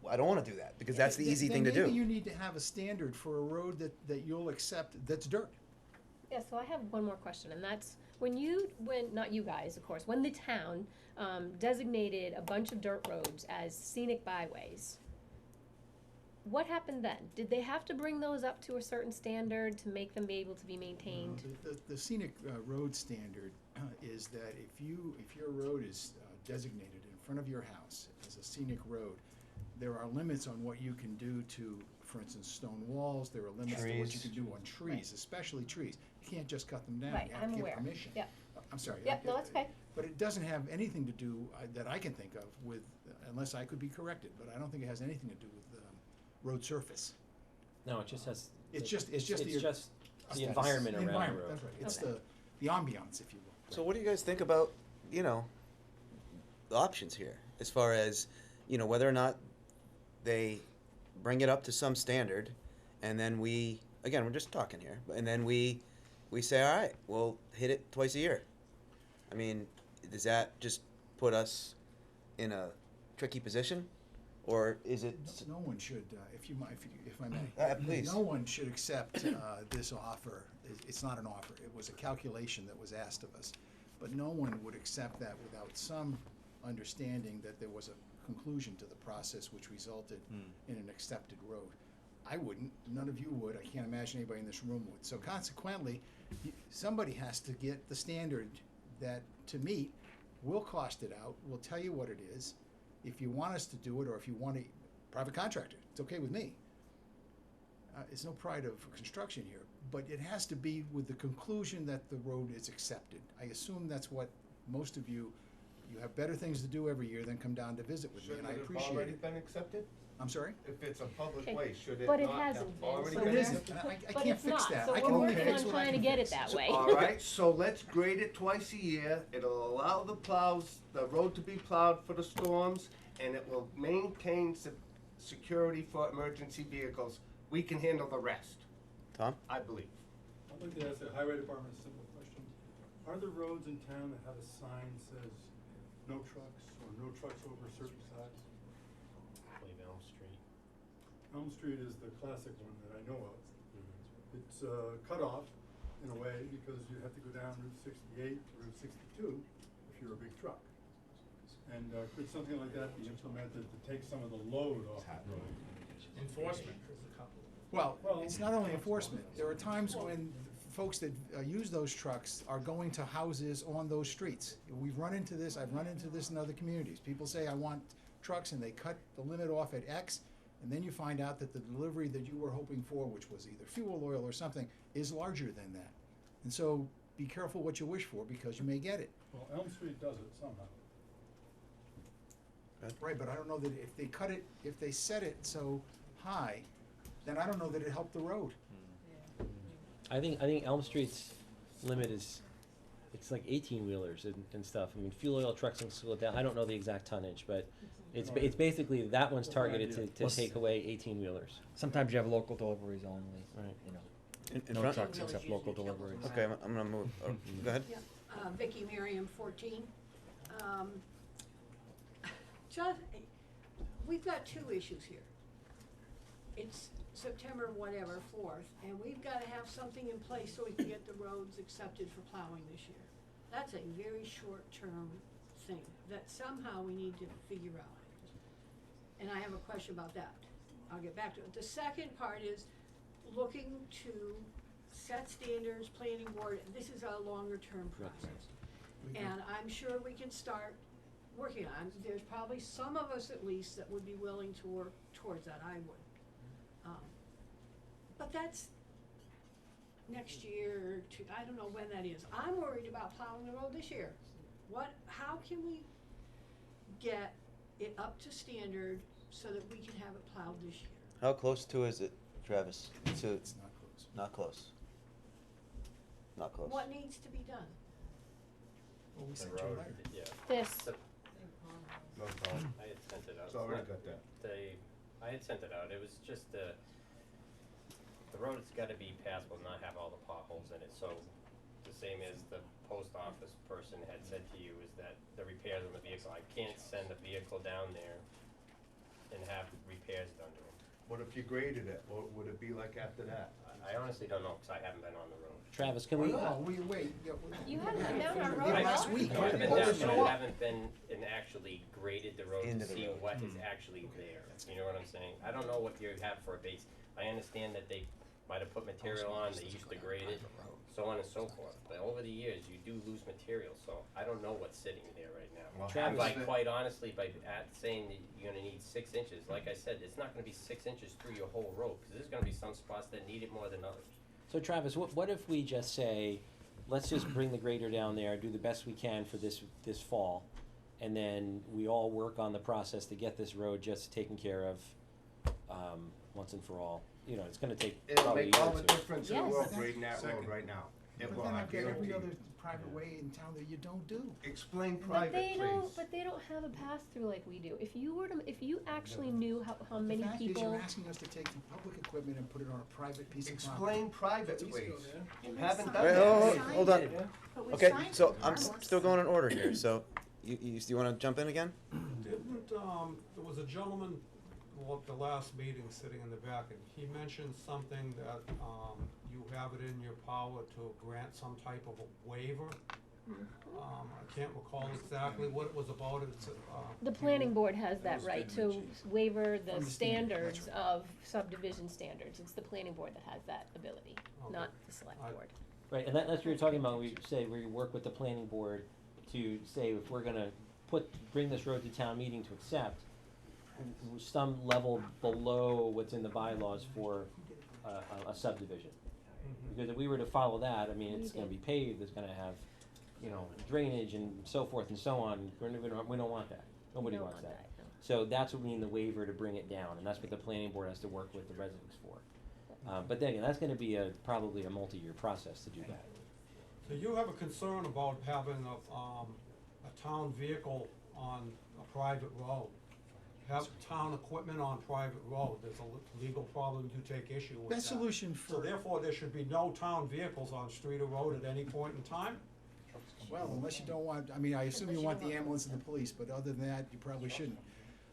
D: I don't want to do that because that's the easy thing to
C: Then
D: do.
C: maybe you need to have a standard for a road that you'll accept that's dirt.
G: Yeah, so I have one more question, and that's when not you guys, of course, when the town designated a bunch of dirt roads as scenic byways, what happened then? Did they have to bring those up to a certain standard to make them be able to be maintained?
C: The scenic road standard is that if your road is designated in front of your house as a scenic road, there are limits on what you can do to, for instance, stone walls. There are limits to what you
D: Trees.
C: can do on trees, especially trees. You can't just cut them down.
G: Right,
C: You have
G: I'm
C: to
G: aware.
C: get permission.
G: Yep.
C: I'm sorry.
G: Yep, no, that's okay.
C: But it doesn't have anything to do that I can think of with, unless I could be corrected. But I don't think it has anything to do with road surface.
K: No, it just has.
C: It's just
K: it's
C: the
K: just the
C: aesthetics.
K: environment
C: The
K: around
C: environment,
K: the road.
C: that's right. It's
G: Okay.
C: the ambiance, if you will.
D: So what do you guys think about, the options here as far as, whether or not they bring it up to some standard and then we're just talking here, and then we say, all right, we'll hit it twice a year. I mean, does that just put us in a tricky position? Or is it?
C: No one should, if I may.
D: Please.
C: No one should accept this offer it's not an offer, it was a calculation that was asked of us. But no one would accept that without some understanding that there was a conclusion to the process which resulted in an accepted road. I wouldn't, none of you would, I can't imagine anybody in this room would. So consequently, somebody has to get the standard that to meet. We'll cost it out, we'll tell you what it is. If you want us to do it, or if you want a private contractor, it's okay with me. It's no pride of construction here, but it has to be with the conclusion that the road is accepted. I assume that's what most of you have better things to do every year than come down to visit with me, and I appreciate
I: Shouldn't it have already
C: it.
I: been accepted?
C: I'm sorry?
I: If it's a public
G: Okay,
I: way, should it
G: but it
I: not have
G: hasn't been,
I: already
G: so
I: been
C: It
G: we're-
C: isn't,
I: accepted?
C: I
G: But
C: can't
G: it's
C: fix
G: not,
C: that.
G: so
C: I
G: we're
C: can only
G: working
C: fix
G: on
C: what I
G: trying to
C: can
G: get it
C: fix.
G: that way.
I: All right, so let's grade it twice a year. It'll allow the plows, the road to be plowed for the storms, and it will maintain security for emergency vehicles. We can handle the rest,
D: Tom?
I: I believe.
Q: I'd like to ask the highway department a simple question. Are there roads in town that have a sign that says no trucks or no trucks over a certain size?
A: I believe Elm Street.
Q: Elm Street is the classic one that I know of. It's cut off in a way because you have to go down Route 68 to Route 62 if you're a big truck. And could something like that be implemented to take some of the load off the road?
B: Enforcement.
C: Well,
Q: Well,
C: it's not only enforcement. There are times when folks that use those trucks are going to houses on those streets. We've run into this, I've run into this in other communities. People say, I want trucks, and they cut the limit off at X, and then you find out that the delivery that you were hoping for, which was either fuel oil or something, is larger than that. And so be careful what you wish for, because you may get it.
Q: Well, Elm Street does it somehow.
C: Right, but I don't know that if they cut it, if they set it so high, then I don't know that it helped the road.
K: I think Elm Street's limit is, it's like 18-wheelers and stuff. I mean, fuel oil trucks can slow it down. I don't know the exact tonnage, but it's basically, that one's targeted to take away 18-wheelers.
R: Sometimes you have local deliveries only,
K: Right.
R: you know.
D: In
R: No
D: front?
R: trucks except local deliveries.
D: Okay, I'm gonna move, go ahead.
S: Yeah, Vicky Merriam, 14. Just, we've got two issues here. It's September whatever, 4th, and we've gotta have something in place so we can get the roads accepted for plowing this year. That's a very short-term thing that somehow we need to figure out. And I have a question about that. I'll get back to it. The second part is looking to set standards, planning board, this is a longer-term process. And I'm sure we can start working on, there's probably some of us at least that would be willing to work towards that, I would. But that's next year, I don't know when that is. I'm worried about plowing the road this year. How can we get it up to standard so that we can have it plowed this year?
D: How close to is it, Travis?
C: It's not close.
D: Not close. Not close.
S: What needs to be done?
C: Well, we
A: The
C: sent you a
A: road,
C: letter.
A: yeah.
G: This.
I: No problem.
A: I had sent it out.
I: It's already
A: not-
I: got that.
A: I had sent it out. It was just the road's gotta be passable, not have all the potholes in it. So the same as the post office person had said to you, is that the repairs on the vehicle, I can't send a vehicle down there and have repairs done to them.
I: What if you graded it? What would it be like after that?
A: I honestly don't know, cause I haven't been on the road.
K: Travis, can we?
C: No, wait.
G: You haven't been down our
C: Did
G: road at
C: last
G: all?
C: week.
A: I haven't been
C: What
A: down,
C: was
A: but
C: your-
A: I haven't been and actually graded the road
D: Into
A: to
D: the
A: see
D: road.
A: what is actually there. You know what I'm saying? I don't know what you have for a base. I understand that they might have put material on, they used to grade it, so on and so forth. But over the years, you do lose material, so I don't know what's sitting there right now.
I: Well,
A: And
I: Travis-
A: by quite honestly, saying that you're gonna need 6 inches, like I said, it's not gonna be 6 inches through your whole road, cause there's gonna be some spots that need it more than others.
K: So Travis, what if we just say, let's just bring the grader down there, do the best we can for this fall, and then we all work on the process to get this road just taken care of, once and for all. You know, it's gonna take
I: It'll
K: probably a
I: make
K: year
I: all
K: or
I: the
K: two.
I: difference in the
G: Yes.
I: world grading that road
O: Second.
I: right now. It
C: But
I: will,
C: then
I: I
C: I've got every
I: guarantee
C: other
I: you.
C: private way in town that you don't do.
I: Explain
G: But
I: private,
G: they don't,
I: please.
G: but they don't have a pass-through like we do. If you actually knew how many
C: The fact is,
G: people.
C: you're asking us to take the public equipment and put it on a private piece of property.
I: Explain private,
P: Please
I: please.
P: go there.
I: You haven't done
D: Wait,
I: that.
D: hold on.
S: But we
D: Okay,
S: signed
D: so
S: it
D: I'm
S: regardless.
D: still going in order here, so you wanna jump in again?
J: Didn't, there was a gentleman at the last meeting sitting in the back, and he mentioned something that, you have it in your power to grant some type of a waiver. I can't recall exactly what it was about, it's,
G: The planning board has that
O: was
G: right
O: been
G: to waiver the
C: From the standard, that's
G: standards of subdivision standards. It's the planning board that has that ability, not the select
J: I-
G: board.
K: Right, and that's what you're talking about, we say, we work with the planning board to say if we're gonna bring this road to town meeting to accept, some level below what's in the bylaws for a subdivision. Because if we were to follow that, I mean, it's gonna be paved, it's gonna have, you know, drainage and so forth and so on, we don't want that, nobody
G: don't
K: wants
G: want
K: that.
G: that, no.
K: So that's what we need the waiver to bring it down, and that's what the planning board has to work with the residents for. But then again, that's gonna be probably a multi-year process to do that.
J: so you have a concern about having a town vehicle on a private road. Have town equipment on private road, there's a legal problem you take issue with that.
C: That solution
J: So
C: for,
J: therefore, there should be no town vehicles on street or road at any point in time?
C: well, unless you don't want, I mean, I assume you want the ambulance and the police, but other than that, you probably shouldn't.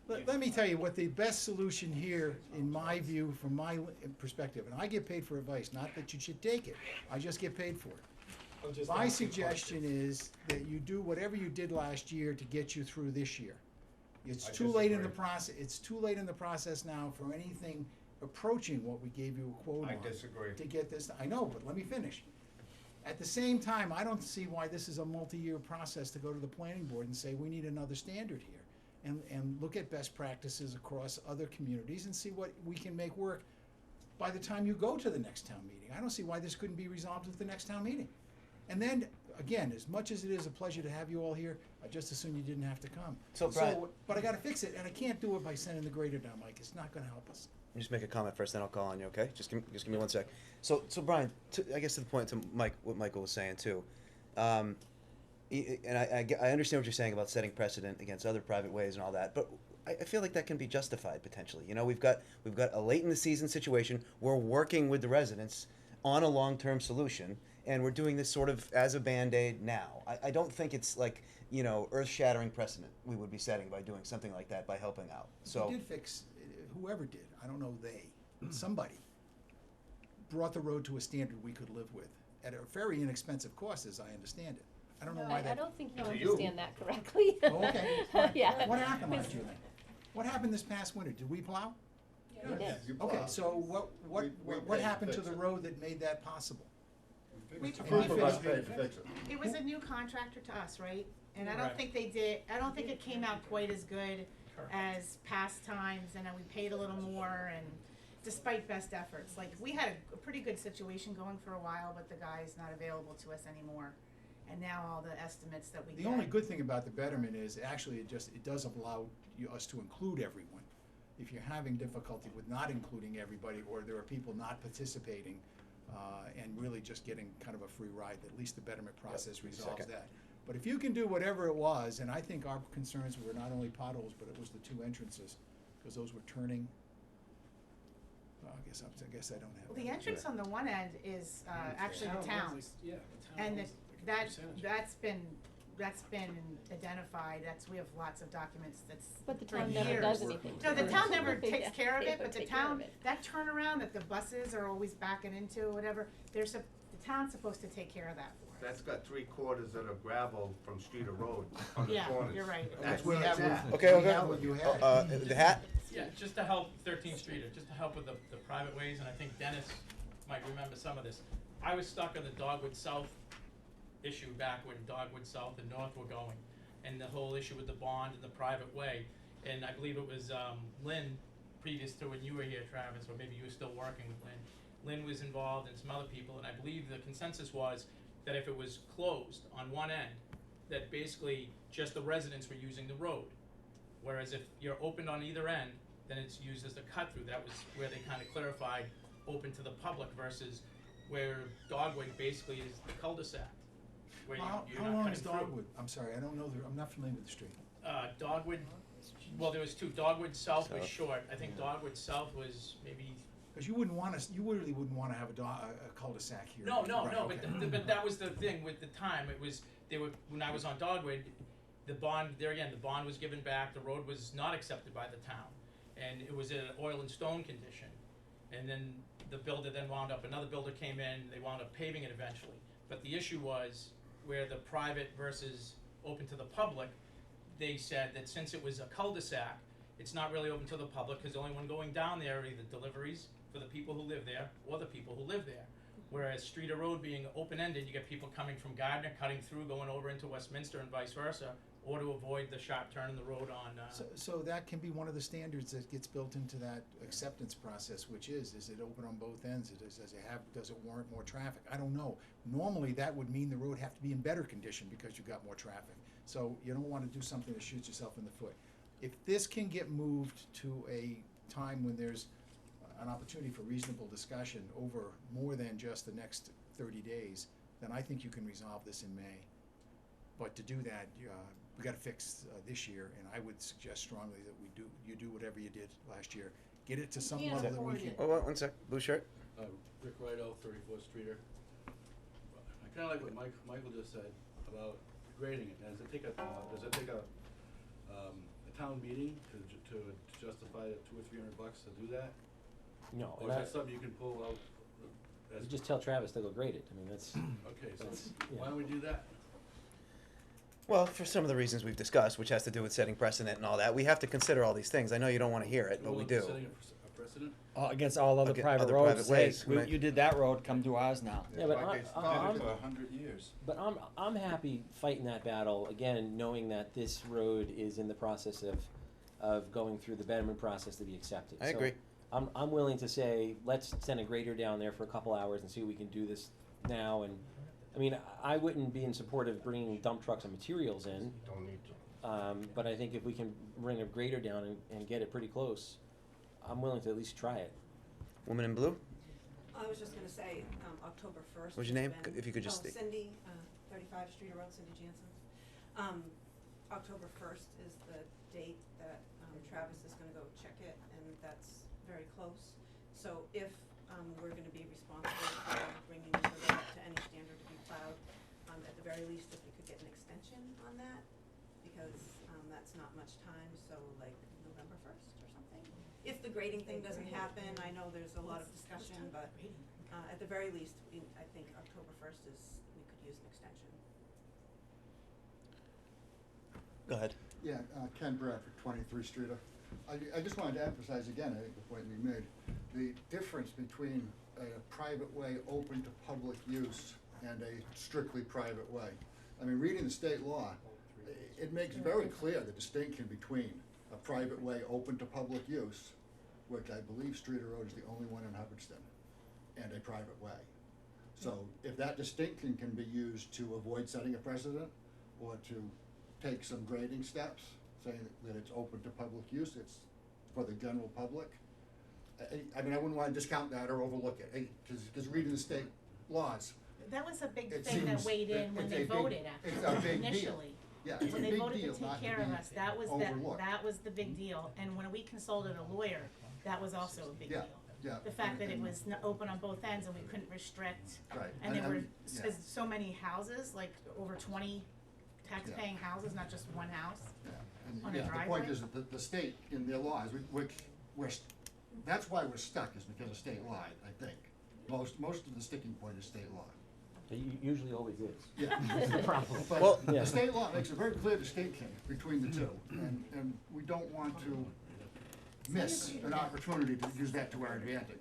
C: Let me tell you what the best solution here, in my view, from my perspective, and I get paid for advice, not that you should take it, I just get paid for it.
J: I'm just
C: My
J: asking
C: suggestion is that you do whatever you did last year to get you through this year. It's
I: I
C: too late in the
I: disagree.
C: process, it's too late in the process now for anything approaching what we gave you a quote on.
I: I disagree.
C: To get this, I know, but let me finish. At the same time, I don't see why this is a multi-year process to go to the planning board and say, we need another standard here. And look at best practices across other communities and see what we can make work by the time you go to the next town meeting. I don't see why this couldn't be resolved at the next town meeting. And then, again, as much as it is a pleasure to have you all here, I just assume you didn't have to come.
D: So, Brian-
C: But I gotta fix it, and I can't do it by sending the grader down, Mike, it's not gonna help us.
D: Let me just make a comment first, then I'll call on you, okay? Just give me 1 sec. So Brian, I guess to the point to Mike, what Michael was saying too. And I understand what you're saying about setting precedent against other private ways and all that, but I feel like that can be justified potentially. You know, we've got a late in the season situation. We're working with the residents on a long-term solution, and we're doing this sort of as a Band-Aid now. I don't think it's like, you know, earth-shattering precedent we would be setting by doing something like that, by helping out. So.
C: We did fix, whoever did, I don't know they, somebody brought the road to a standard we could live with at a very inexpensive cost, as I understand it. I don't know why
G: I
C: that.
G: don't think you
C: To you.
G: understand that correctly.
C: Oh, okay, fine.
G: Yeah.
C: What happened last year then? What happened this past winter? Did we plow?
G: We did.
O: You
C: Okay,
O: plowed.
C: so
O: We
C: what
O: paid to
C: happened to
O: fix
C: the
O: it.
C: road that made that possible?
L: We-
C: And
Q: Proof
C: we
Q: of us
C: fixed
Q: paid
C: it.
Q: to fix it.
L: It was a new contractor to us, right? And I don't
B: Right.
L: think they did, I don't think it came out quite as good as past times, and then we paid a little more, and despite best efforts, like, we had a pretty good situation going for a while, but the guy's not available to us anymore. And now all the estimates that we get.
C: The only good thing about the betterment is, actually, it does allow us to include everyone. If you're having difficulty with not including everybody, or there are people not participating, and really just getting kind of a free ride, at least the betterment process resolves
D: Second.
C: that. But if you can do whatever it was, and I think our concerns were not only potholes, but it was the two entrances, because those were turning. Well, I guess I don't have.
L: Well, the
C: that.
L: entrance on the one end is, actually the town's.
P: Yeah, the town
L: And
P: owns the
L: that,
P: percentage.
L: that's been identified, we have lots of documents that's
G: But the
L: for
G: town never
L: years.
G: does anything.
L: No, the
G: to it.
L: town never takes
G: Yeah,
L: care of
G: they
L: it,
G: don't
L: but the
G: take care of
L: town,
G: it.
L: that turnaround that the buses are always backing into or whatever, the town's supposed to take care of that for us.
I: That's got 3/4 of the gravel from street or road on the
L: Yeah,
I: corners.
L: you're right.
I: That's
C: We
I: where it's
C: have
I: at.
D: Okay,
C: We have what you had.
D: The hat?
B: Yeah, just to help 13th Street, just to help with the private ways, and I think Dennis might remember some of this. I was stuck on the Dogwood South issue back when Dogwood South and North were going, and the whole issue with the bond and the private way. And I believe it was Lynn, previous to when you were here, Travis, or maybe you were still working with Lynn. Lynn was involved and some other people, and I believe the consensus was that if it was closed on one end, that basically just the residents were using the road. Whereas if you're opened on either end, then it's used as the cut through. That was where they kind of clarified open to the public versus where Dogwood basically is the cul-de-sac. Where you're
C: How
B: not
C: long
B: cutting
C: is
B: through.
C: Dogwood? I'm sorry, I don't know, I'm not familiar with the street.
B: Dogwood, well, there was two. Dogwood South was
D: South.
B: short. I think Dogwood South was maybe.
C: Because you really wouldn't wanna have a cul-de-sac here.
B: No,
C: Right,
B: but
C: okay.
B: but that was the thing with the time. It was when I was on Dogwood, the bond the bond was given back. The road was not accepted by the town, and it was in an oil and stone condition. And then the builder then wound up, another builder came in, they wound up paving it eventually. But the issue was where the private versus open to the public, they said that since it was a cul-de-sac, it's not really open to the public, cause the only one going down there are either deliveries for the people who live there or the people who live there. Whereas street or road being open-ended, you get people coming from Gardner, cutting through, going over into Westminster and vice versa, or to avoid the sharp turn in the road on,
C: So that can be one of the standards that gets built into that acceptance process, which is it open on both ends? Does it warrant more traffic? I don't know. Normally, that would mean the road have to be in better condition because you've got more traffic. So you don't wanna do something that shoots yourself in the foot. If this can get moved to a time when there's an opportunity for reasonable discussion over more than just the next 30 days, then I think you can resolve this in May. But to do that, we gotta fix this year, and I would suggest strongly that you do whatever you did last year. Get it to some
L: can't
C: level that we
L: afford
C: can.
L: it.
D: Oh, one sec, blue shirt.
M: Rick Rido, 34th Streeter. I kinda like what Michael just said about grading it. Does it take a town meeting to justify the $200 or $300 to do that?
K: No,
M: Or is that something you can pull out as?
K: You just tell Travis to go grade it, I mean, that's.
M: Okay, so
K: yeah.
M: why don't we do that?
D: Well, for some of the reasons we've discussed, which has to do with setting precedent and all that, we have to consider all these things. I know you don't wanna hear it, but we do.
M: Setting a precedent?
R: Against all other
D: Against
R: private
D: other
R: roads,
D: private
R: say,
D: ways, right.
R: you did that road, come do ours now.
K: Yeah, but
O: Like they started for 100 years.
K: But I'm happy fighting that battle, again, knowing that this road is in the process of going through the betterment process to be accepted.
D: I agree.
K: So I'm willing to say, let's send a grader down there for a couple hours and see if we can do this now, and, I mean, I wouldn't be in support of bringing dump trucks and materials in,
I: Don't need to.
K: but I think if we can bring a grader down and get it pretty close, I'm willing to at least try it.
D: Woman in blue?
T: I was just gonna say, October first.
D: What's your name? If you could just state.
T: Cindy, 35 Streeter Road, Cindy Jansen. October first is the date that, Travis is gonna go check it, and that's very close. So if, we're gonna be responsible for bringing the road up to any standard to be plowed, at the very least, if we could get an extension on that, because, that's not much time, so like November 1st or something. If the grading thing doesn't happen, I know there's a lot of discussion, but, at the very least, I think October 1st is, we could use an extension.
D: Go ahead.
Q: Yeah, Ken Bradford, 23 Streeter. I just wanted to emphasize again, I think the point we made, the difference between a private way open to public use and a strictly private way. I mean, reading the state law, it makes very clear the distinction between a private way open to public use, which I believe Streeter Road is the only one in Hubbardston, and a private way. So if that distinction can be used to avoid setting a precedent or to take some grading steps, saying that it's open to public use, it's for the general public. I mean, I wouldn't wanna discount that or overlook it, cause reading the state laws,
L: That was a big
Q: It
L: thing that
Q: seems
L: weighed in when
Q: it's
L: they
Q: a big-
L: voted,
Q: it's
L: actually,
Q: a big deal.
L: initially.
Q: Yeah, it's a
L: When they
Q: big
L: voted
Q: deal
L: to
Q: not
L: take
Q: to
L: care of
Q: be
L: us, that was
Q: overlooked.
L: that was the big deal, and when we consulted a lawyer, that was also a big
Q: Yeah,
L: deal.
Q: yeah.
L: The fact that it
Q: And-
L: was open on both ends and we couldn't restrict,
Q: Right.
L: and there
Q: And-
L: were
Q: and- yeah.
L: so many houses, like over 20 tax-paying houses, not just one house.
Q: Yeah, and
L: On a
Q: yeah, the point
L: driveway?
Q: is that the state in their laws, that's why we're stuck, is because of state law, I think. Most of the sticking point is state law.
K: It usually always is.
Q: Yeah.
K: That's the problem.
Q: But
D: Well-
Q: the
K: Yeah.
Q: state law makes a very clear distinction between the two, and we don't want to miss an opportunity to use that to our advantage.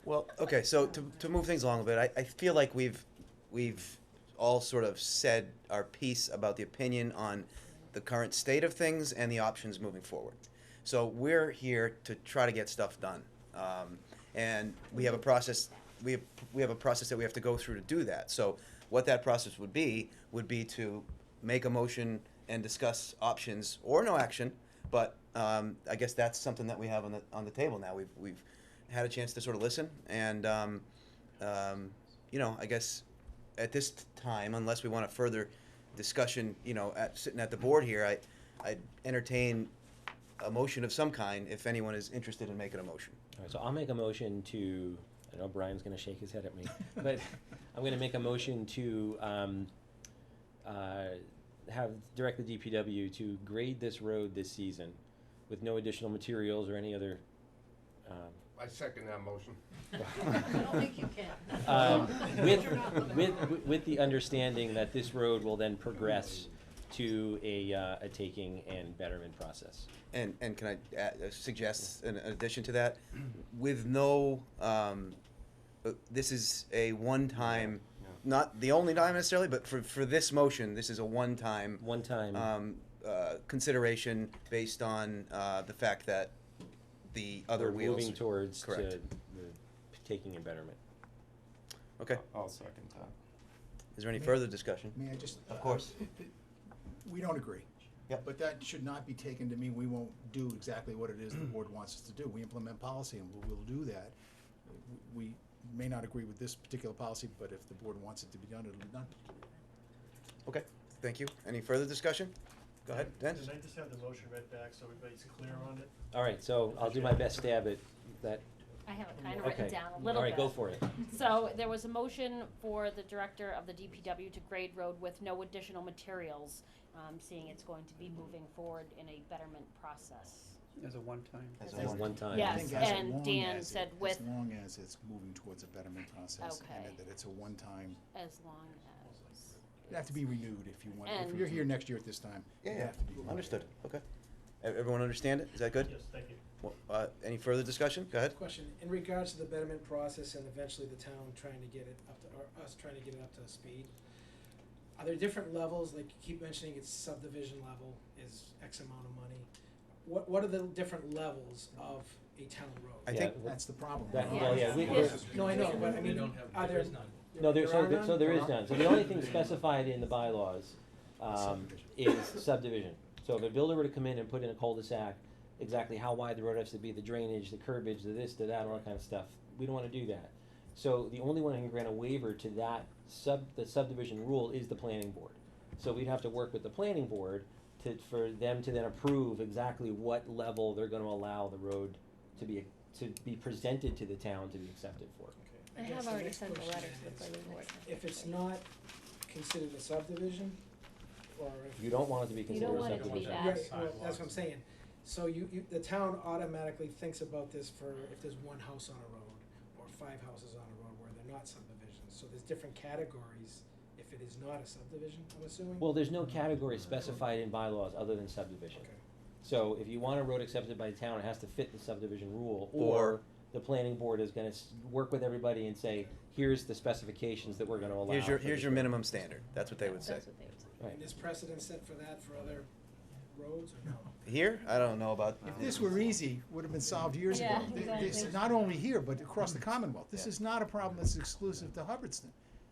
D: Well, okay, so to move things along a bit, I feel like we've all sort of said our piece about the opinion on the current state of things and the options moving forward. So we're here to try to get stuff done, and we have a process. We have a process that we have to go through to do that. So what that process would be to make a motion and discuss options or no action. But I guess that's something that we have on the table now. We've had a chance to sort of listen, and I guess at this time, unless we want a further discussion, sitting at the board here, I'd entertain a motion of some kind if anyone is interested in making a motion.
K: All right, so I'll make a motion to, I know Brian's gonna shake his head at me, but I'm gonna make a motion to, direct the DPW to grade this road this season with no additional materials or any other,
I: I second that motion.
E: I don't think you can.
K: With the understanding that this road will then progress to a taking and betterment process.
D: And can I suggest an addition to that? With no, this is a one-time, not the only time necessarily, but for this motion, this is a one-time consideration based on the fact that the other
K: We're
D: wheels.
K: moving towards
D: Correct.
K: the taking and betterment.
D: Okay.
H: I'll second that.
D: Is there any further discussion?
C: May I just?
D: Of course.
C: We don't agree.
D: Yep.
C: But that should not be taken to mean we won't do exactly what it is the board wants us to do. We implement policy and we'll do that. We may not agree with this particular policy, but if the board wants it to be done, it'll be done.
D: Okay, thank you. Any further discussion? Go ahead, Dennis.
H: Can I just have the motion read back so everybody's clear on it?
K: All right, so I'll do my best stab at that.
F: I have it kind of written
K: Okay.
F: down a little bit.
K: All right, go for it.
F: So there was a motion for the director of the DPW to grade road with no additional materials, seeing it's going to be moving forward in a betterment process.
R: As a one-time.
K: As a one-time.
C: I
F: Yes,
C: think as
F: and
C: long
F: Dan
C: as
F: said
C: it-
F: with,
C: As long as it's moving towards a betterment process and
F: Okay.
C: that it's a one-time,
F: as long as.
C: you have to be renewed if you want. If
F: And-
C: you're here next year at this time, you
D: Yeah,
C: have to be renewed.
D: understood. Okay. Everyone understand it? Is that good?
H: Yes, thank you.
D: Well, any further discussion? Go ahead.
P: Question, in regards to the betterment process and eventually the town trying to get it up to, or us trying to get it up to speed, are there different levels, like you keep mentioning it's subdivision level is X amount of money? What are the different levels of a town road?
D: I think
C: That's the problem.
K: Well, yeah,
P: No, I know, but I
B: They
P: mean,
B: don't have,
P: are
B: there
P: there?
B: is none.
K: No, there
P: are none?
K: there is none. So the only thing specified in the bylaws is subdivision. So if a builder were to come in and put in a cul-de-sac, exactly how wide the road has to be, the drainage, the curbage, the this, the that, all that kind of stuff, we don't wanna do that. So the only one who can grant a waiver to that the subdivision rule is the planning board. So we'd have to work with the planning board for them to then approve exactly what level they're gonna allow the road to be presented to the town to be accepted for.
G: I
P: guess
G: have
P: the
G: already
P: next
G: sent a
P: question
G: letter to the
P: is,
G: planning board.
P: If it's not considered a subdivision, or if.
K: You don't want it to be
G: You
K: considered
G: don't
K: a
G: want it to be
K: subdivision.
G: that.
P: Right, well, that's what I'm saying. So the town automatically thinks about this for if there's one house on a road, or 5 houses on a road where they're not subdivisions. So there's different categories if it is not a subdivision, I'm assuming?
K: Well, there's no category specified in bylaws other than subdivision.
P: Okay.
K: So if you want a road accepted by the town, it has to fit the subdivision rule,
D: Or-
K: or the planning board is gonna work with everybody and say, here's the specifications that we're gonna allow.
D: Here's
K: for
D: your
K: this road."
D: minimum standard. That's what they would say.
G: That's what they would say.
K: Right.
P: And is precedent set for that for other roads or no?
D: Here, I don't know about.
C: If this were easy, would have been solved years ago.
G: Yeah,
C: This,
G: exactly.
C: not only here, but across the Commonwealth. This
D: Yeah.
C: is not a problem that's exclusive to Hubbardston.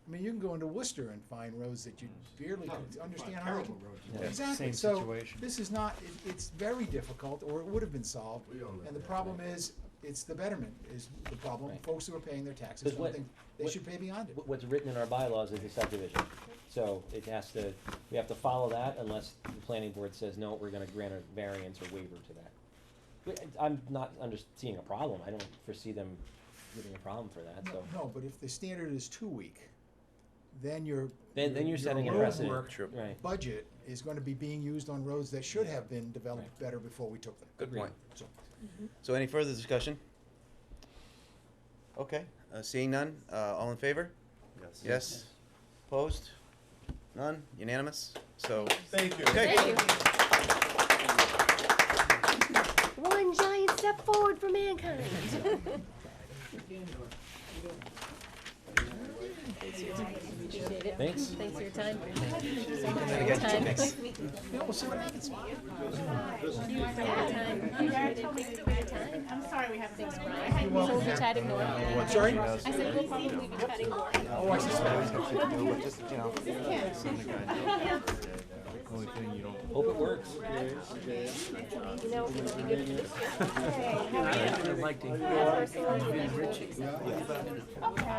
C: I mean, you can go into Worcester and find roads that you barely can understand how they can.
K: Yeah.
C: Exactly,
R: Same
C: so
R: situation.
C: this is not, it's very difficult, or it would have been solved.
I: We don't live
C: And the
I: there.
C: problem is, it's the betterment is the problem.
K: Right.
C: Folks who are paying their taxes
K: Because
C: don't
K: what-
C: think they
K: what-
C: should pay beyond it.
K: What's written in our bylaws is the subdivision. So it has to, we have to follow that unless the planning board says, no, we're gonna grant a variance or waiver to that. I'm not seeing a problem. I don't foresee them giving a problem for that, so.
C: No, but if the standard is too weak, then you're.
K: Then you're
C: your
K: setting a
C: road
K: precedent.
C: work
D: True.
K: Right.
C: budget is gonna be being used on roads that should have been developed
K: Right.
C: better before we took them.
D: Good
K: Agreed.
D: point.
C: So,
D: So any further discussion? Okay, seeing none, all in favor?
H: Yes.
D: Yes? Opposed? None? Unanimous? So.
I: Thank you.
D: Okay.
G: Thank you. One giant step forward for mankind. Appreciate it.
K: Thanks.
G: Thanks for your time.
D: Again,
G: Time.
D: thanks.
C: yeah, we'll see what happens.
L: I'm sorry we haven't.
G: Thanks, Brian. So we'll be chatting more.
C: Sorry?
G: I said we'll probably be chatting more.
C: Oh, I suspect.
D: Just, you know.
H: Only thing you don't.
K: Hope it works.
G: You know, it'll be good for this.
R: I'd like to hear Richie.
G: I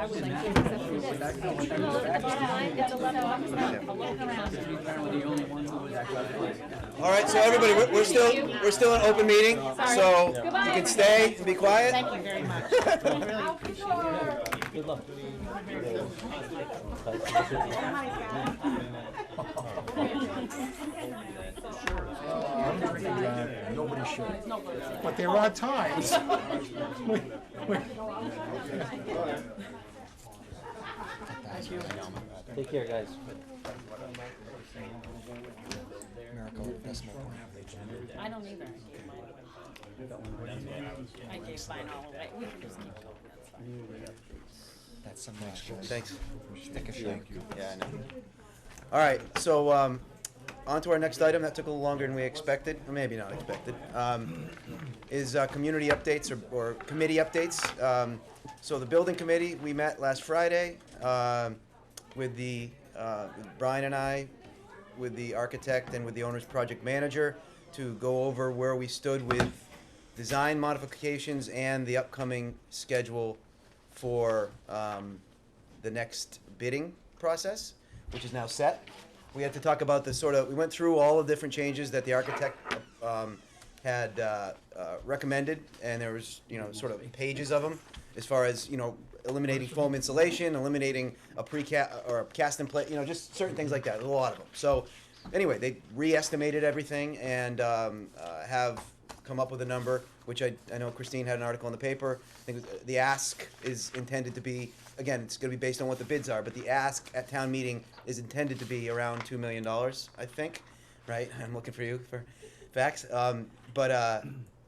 G: would like to accept this. No, at the bottom line, got a lot of
R: Apparently the only one who was actually.
D: All right, so everybody, we're still in open meeting, so you can stay and be quiet.
L: Thank you very much. Really appreciate it.
K: Good luck.
C: Nobody should.
F: Nobody should.
C: But there are times.
K: Take care, guys.
F: I don't either. I gave mine all away. We can just keep going, that's fine.
D: Thanks. Yeah, I know. All right, so on to our next item. That took a little longer than we expected, or maybe not expected. Is community updates or committee updates. So the building committee, we met last Friday with the with Brian and I, with the architect and with the owner's project manager to go over where we stood with design modifications and the upcoming schedule for the next bidding process, which is now set. We had to talk about the we went through all the different changes that the architect had recommended, and there was, sort of pages of them, as far as, eliminating foam insulation, eliminating a or a cast in place, just certain things like that, a lot of them. So, anyway, they re-estimated everything and have come up with a number, which I know Christine had an article in the paper. I think the ask is intended to be, again, it's going to be based on what the bids are, but the ask at town meeting is intended to be around $2 million, I think, right? I'm looking for you for facts.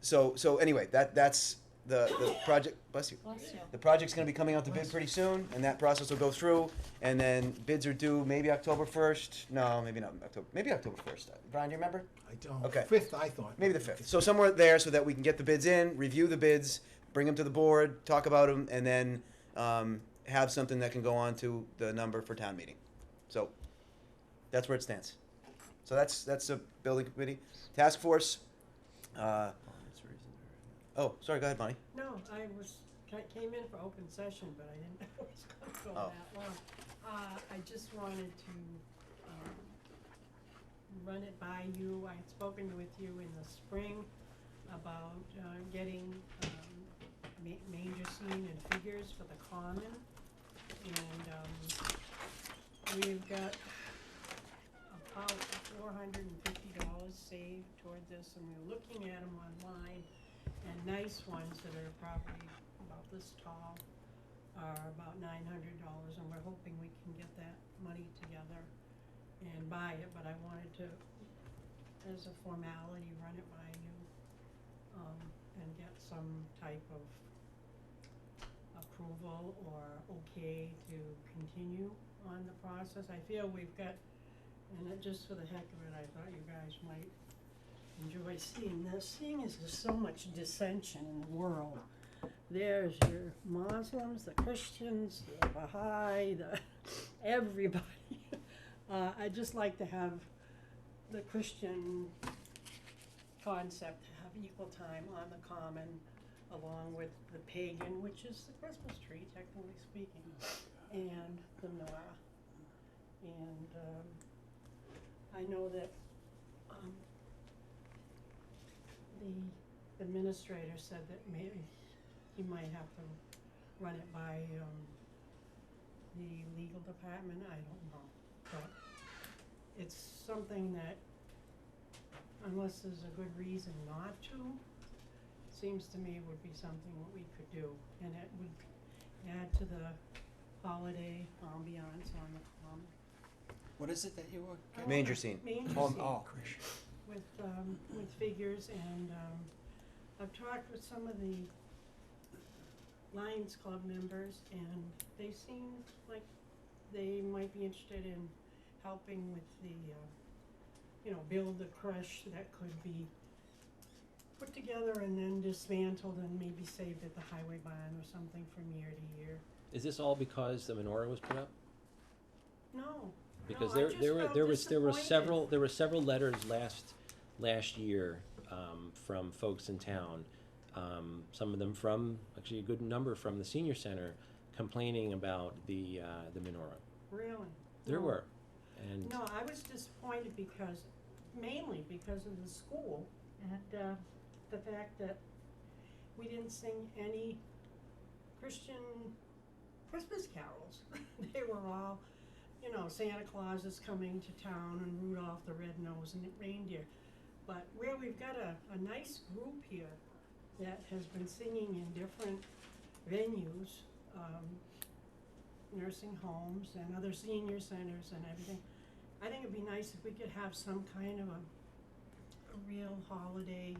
D: So anyway, that's the project. Bless you.
F: Bless you.
D: The project's going to be coming out to bid pretty soon, and that process will go through, and then bids are due maybe October 1st. No, maybe not October. Maybe October 1st. Brian, do you remember?
C: I don't.
D: Okay.
C: 5th, I thought.
D: Maybe the 5th. So somewhere there, so that we can get the bids in, review the bids, bring them to the board, talk about them, and then have something that can go on to the number for town meeting. So that's where it stands. So that's the building committee. Task force. Oh, sorry, go ahead, Bonnie.
U: No, I came in for open session, but I didn't know it was gonna go that long. I just wanted to, run it by you. I had spoken with you in the spring about, getting, manger scene and figures for the common. And, we've got about $450 saved toward this, and we're looking at them online. And nice ones that are probably about this tall are about $900, and we're hoping we can get that money together and buy it, but I wanted to, as a formality, run it by you, and get some type of approval or okay to continue on the process. I feel we've got, and just for the heck of it, I thought you guys might enjoy seeing this. Seeing as there's so much dissension in the world. There's your Muslims, the Christians, the Baha'i, everybody. I'd just like to have the Christian concept to have equal time on the common, along with the pagan, which is the Christmas tree, technically speaking, and the menorah. And I know that the administrator said that maybe he might have to run it by the legal department, I don't know. But it's something that, unless there's a good reason not to, seems to me would be something that we could do. And it would add to the holiday ambiance on the common.
R: What is it that you were?
D: Manger scene.
U: Manger scene. With figures, and I've talked with some of the Lions Club members, and they seem like they might be interested in helping with the, build the crush that could be put together and then dismantled and maybe saved at the highway barn or something from year to year.
K: Is this all because the menorah was put up?
U: No.
K: Because
U: no,
K: there were several letters last year from folks in town. Some of them from, actually a good number from the senior center, complaining about the menorah.
U: Really?
K: There were, and
U: no, I was disappointed mainly because of the school and the fact that we didn't sing any Christian Christmas carols. They were all, Santa Claus is coming to town and Rudolph the Red-Nosed Reindeer. but where we've got a nice group here that has been singing in different venues, nursing homes and other senior centers and everything, I think it'd be nice if we could have some kind of a real holiday,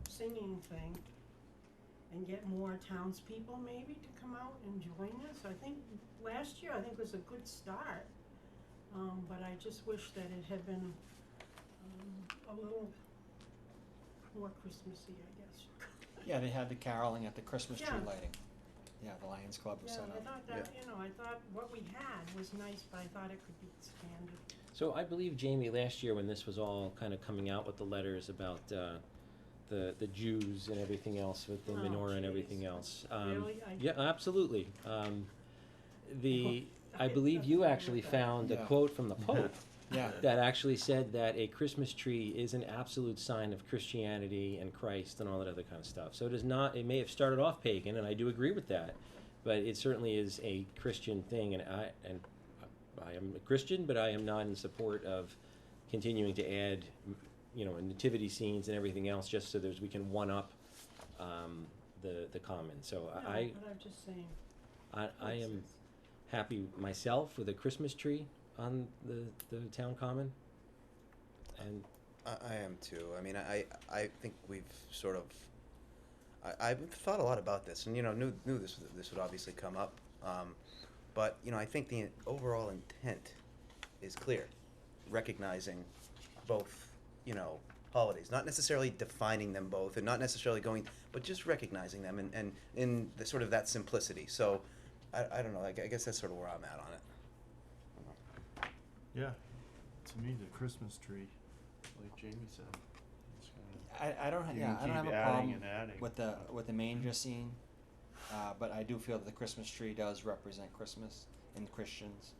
U: singing thing and get more townspeople maybe to come out and join us. I think last year, I think was a good start, but I just wish that it had been, a little more Christmassy, I guess.
N: Yeah, they had the caroling at the Christmas tree
U: Yeah.
N: lighting. Yeah, the Lions Club was
U: Yeah,
N: set
U: I
N: up.
U: thought that, I thought what we had was nice, but I thought it could be expanded.
K: So I believe, Jamie, last year when this was all kind of coming out with the letters about the Jews and everything else with the
U: Oh,
K: menorah and
U: jeez.
K: everything else.
U: Really?
K: Yeah, absolutely. I believe
U: I
K: you
U: agree
K: actually
U: with that.
K: found a
N: Yeah.
K: quote from the Pope
N: Yeah.
K: that actually said that a Christmas tree is an absolute sign of Christianity and Christ and all that other kind of stuff. So it is not. It may have started off pagan, and I do agree with that, but it certainly is a Christian thing, and I am a Christian, but I am not in support of continuing to add, nativity scenes and everything else just so we can one up the common. So
U: No, but I'm just saying.
K: I am happy myself with a Christmas tree on the town common, and
D: I am too. I mean, I think we've sort of, I've thought a lot about this, and knew this would obviously come up, but I think the overall intent is clear, recognizing both holidays, not necessarily defining them both, and not necessarily but just recognizing them and in the sort of that simplicity. So I don't know. I guess that's sort of where I'm at on it.
H: Yeah, to me, the Christmas tree, like Jamie said, it's kinda,
N: I don't.
H: you
N: Yeah,
H: can
N: I don't have
H: keep
N: a
H: adding
N: problem
H: and adding.
N: with the manger scene, but I do feel that the Christmas tree does represent Christmas and Christians.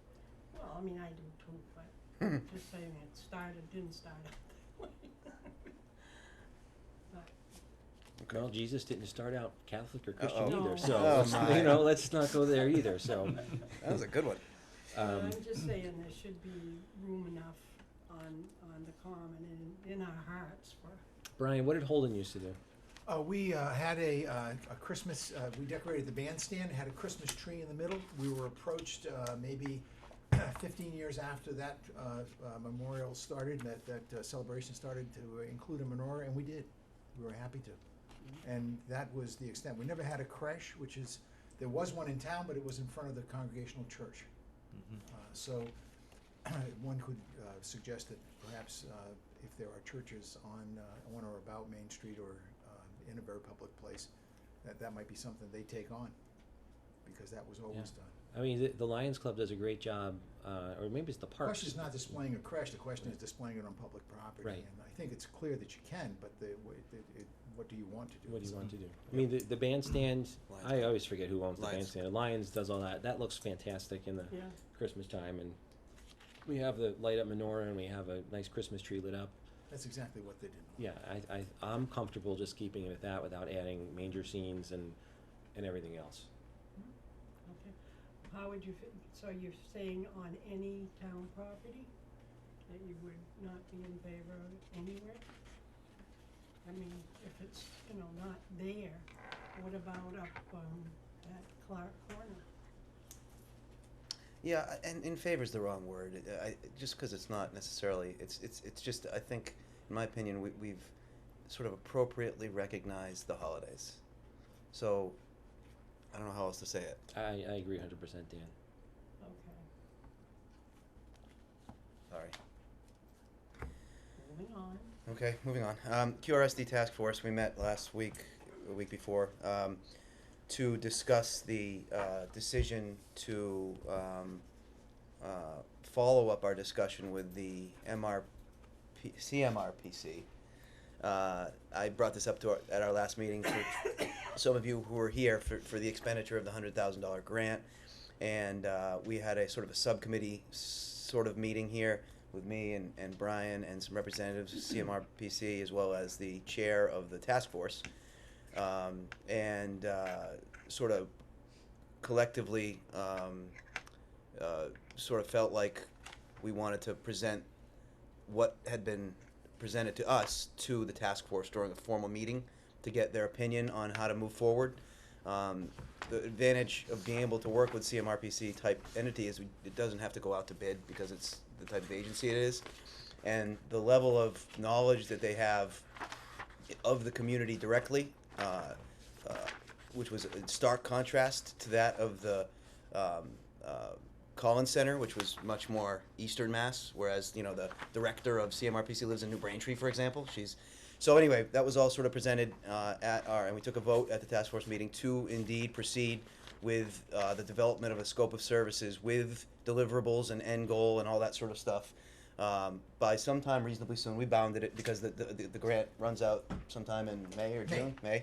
U: Well, I mean, I do too, but just saying didn't start out that way. But,
K: well, Jesus didn't start out Catholic or Christian
D: Uh-oh.
K: either,
U: No.
K: so
D: Oh,
K: let's,
D: my.
K: let's not go there either. So
D: That was a good one.
U: I'm just saying there should be room enough on the common and in our hearts for,
K: Brian, what did Holden used to do?
C: We had a Christmas, we decorated the bandstand, had a Christmas tree in the middle. We were approached maybe 15 years after that memorial started, that celebration started, to include a menorah, and we did. We were happy to. And that was the extent. We never had a creche, there was one in town, but it was in front of the Congregational Church. So one could suggest that perhaps if there are churches on or about Main Street or in a very public place, that might be something they take on, because that was always done.
K: I mean, the Lions Club does a great job, or maybe it's the
C: The
K: parks.
C: question is not displaying a creche, the question is displaying it on public property.
K: Right.
C: And I think it's clear that you can, but what do you want to do?
K: What do you want to do? I mean, the bandstand,
D: Lions
K: I
D: Club.
K: always forget who owns the
D: Lions.
K: bandstand. Lions does all that. That looks fantastic in the
U: yeah.
K: Christmas time, and we have the light up menorah, and we have a nice Christmas tree lit up.
C: That's exactly what they did.
K: Yeah, I'm comfortable just keeping it at that without adding manger scenes and everything else.
U: Okay. How would you so you're saying on any town property that you would not be in favor of it anywhere? I mean, if it's, not there, what about up, at Clark Corner?
D: Yeah, and in favor is the wrong word. Just because it's not necessarily, it's just, I think, in my opinion, we've sort of appropriately recognized the holidays. So, I don't know how else to say it.
K: I agree 100%, Dan.
U: Okay,
D: Sorry.
U: moving on.
D: Okay, moving on. QRSD Task Force, we met last week, a week before, to discuss the decision to follow up our discussion with the CMRPC. I brought this up at our last meeting to some of you who were here for the expenditure of the $100,000 grant, and we had a sort of a subcommittee sort of meeting here with me and Brian and some representatives of CMRPC, as well as the chair of the task force, and sort of collectively sort of felt like we wanted to present what had been present it to us, to the task force during a formal meeting to get their opinion on how to move forward. The advantage of being able to work with CMRPC type entity is it doesn't have to go out to bid because it's the type of agency it is. And the level of knowledge that they have of the community directly, which was in stark contrast to that of the Collins Center, which was much more Eastern Mass, whereas, you know, the director of CMRPC lives in New Braintree, for example. So anyway, that was all sort of presented and we took a vote at the task force meeting to indeed proceed with the development of a scope of services with deliverables and end goal and all that sort of stuff by sometime reasonably soon. We bounded it because the grant runs out sometime in May or June? May.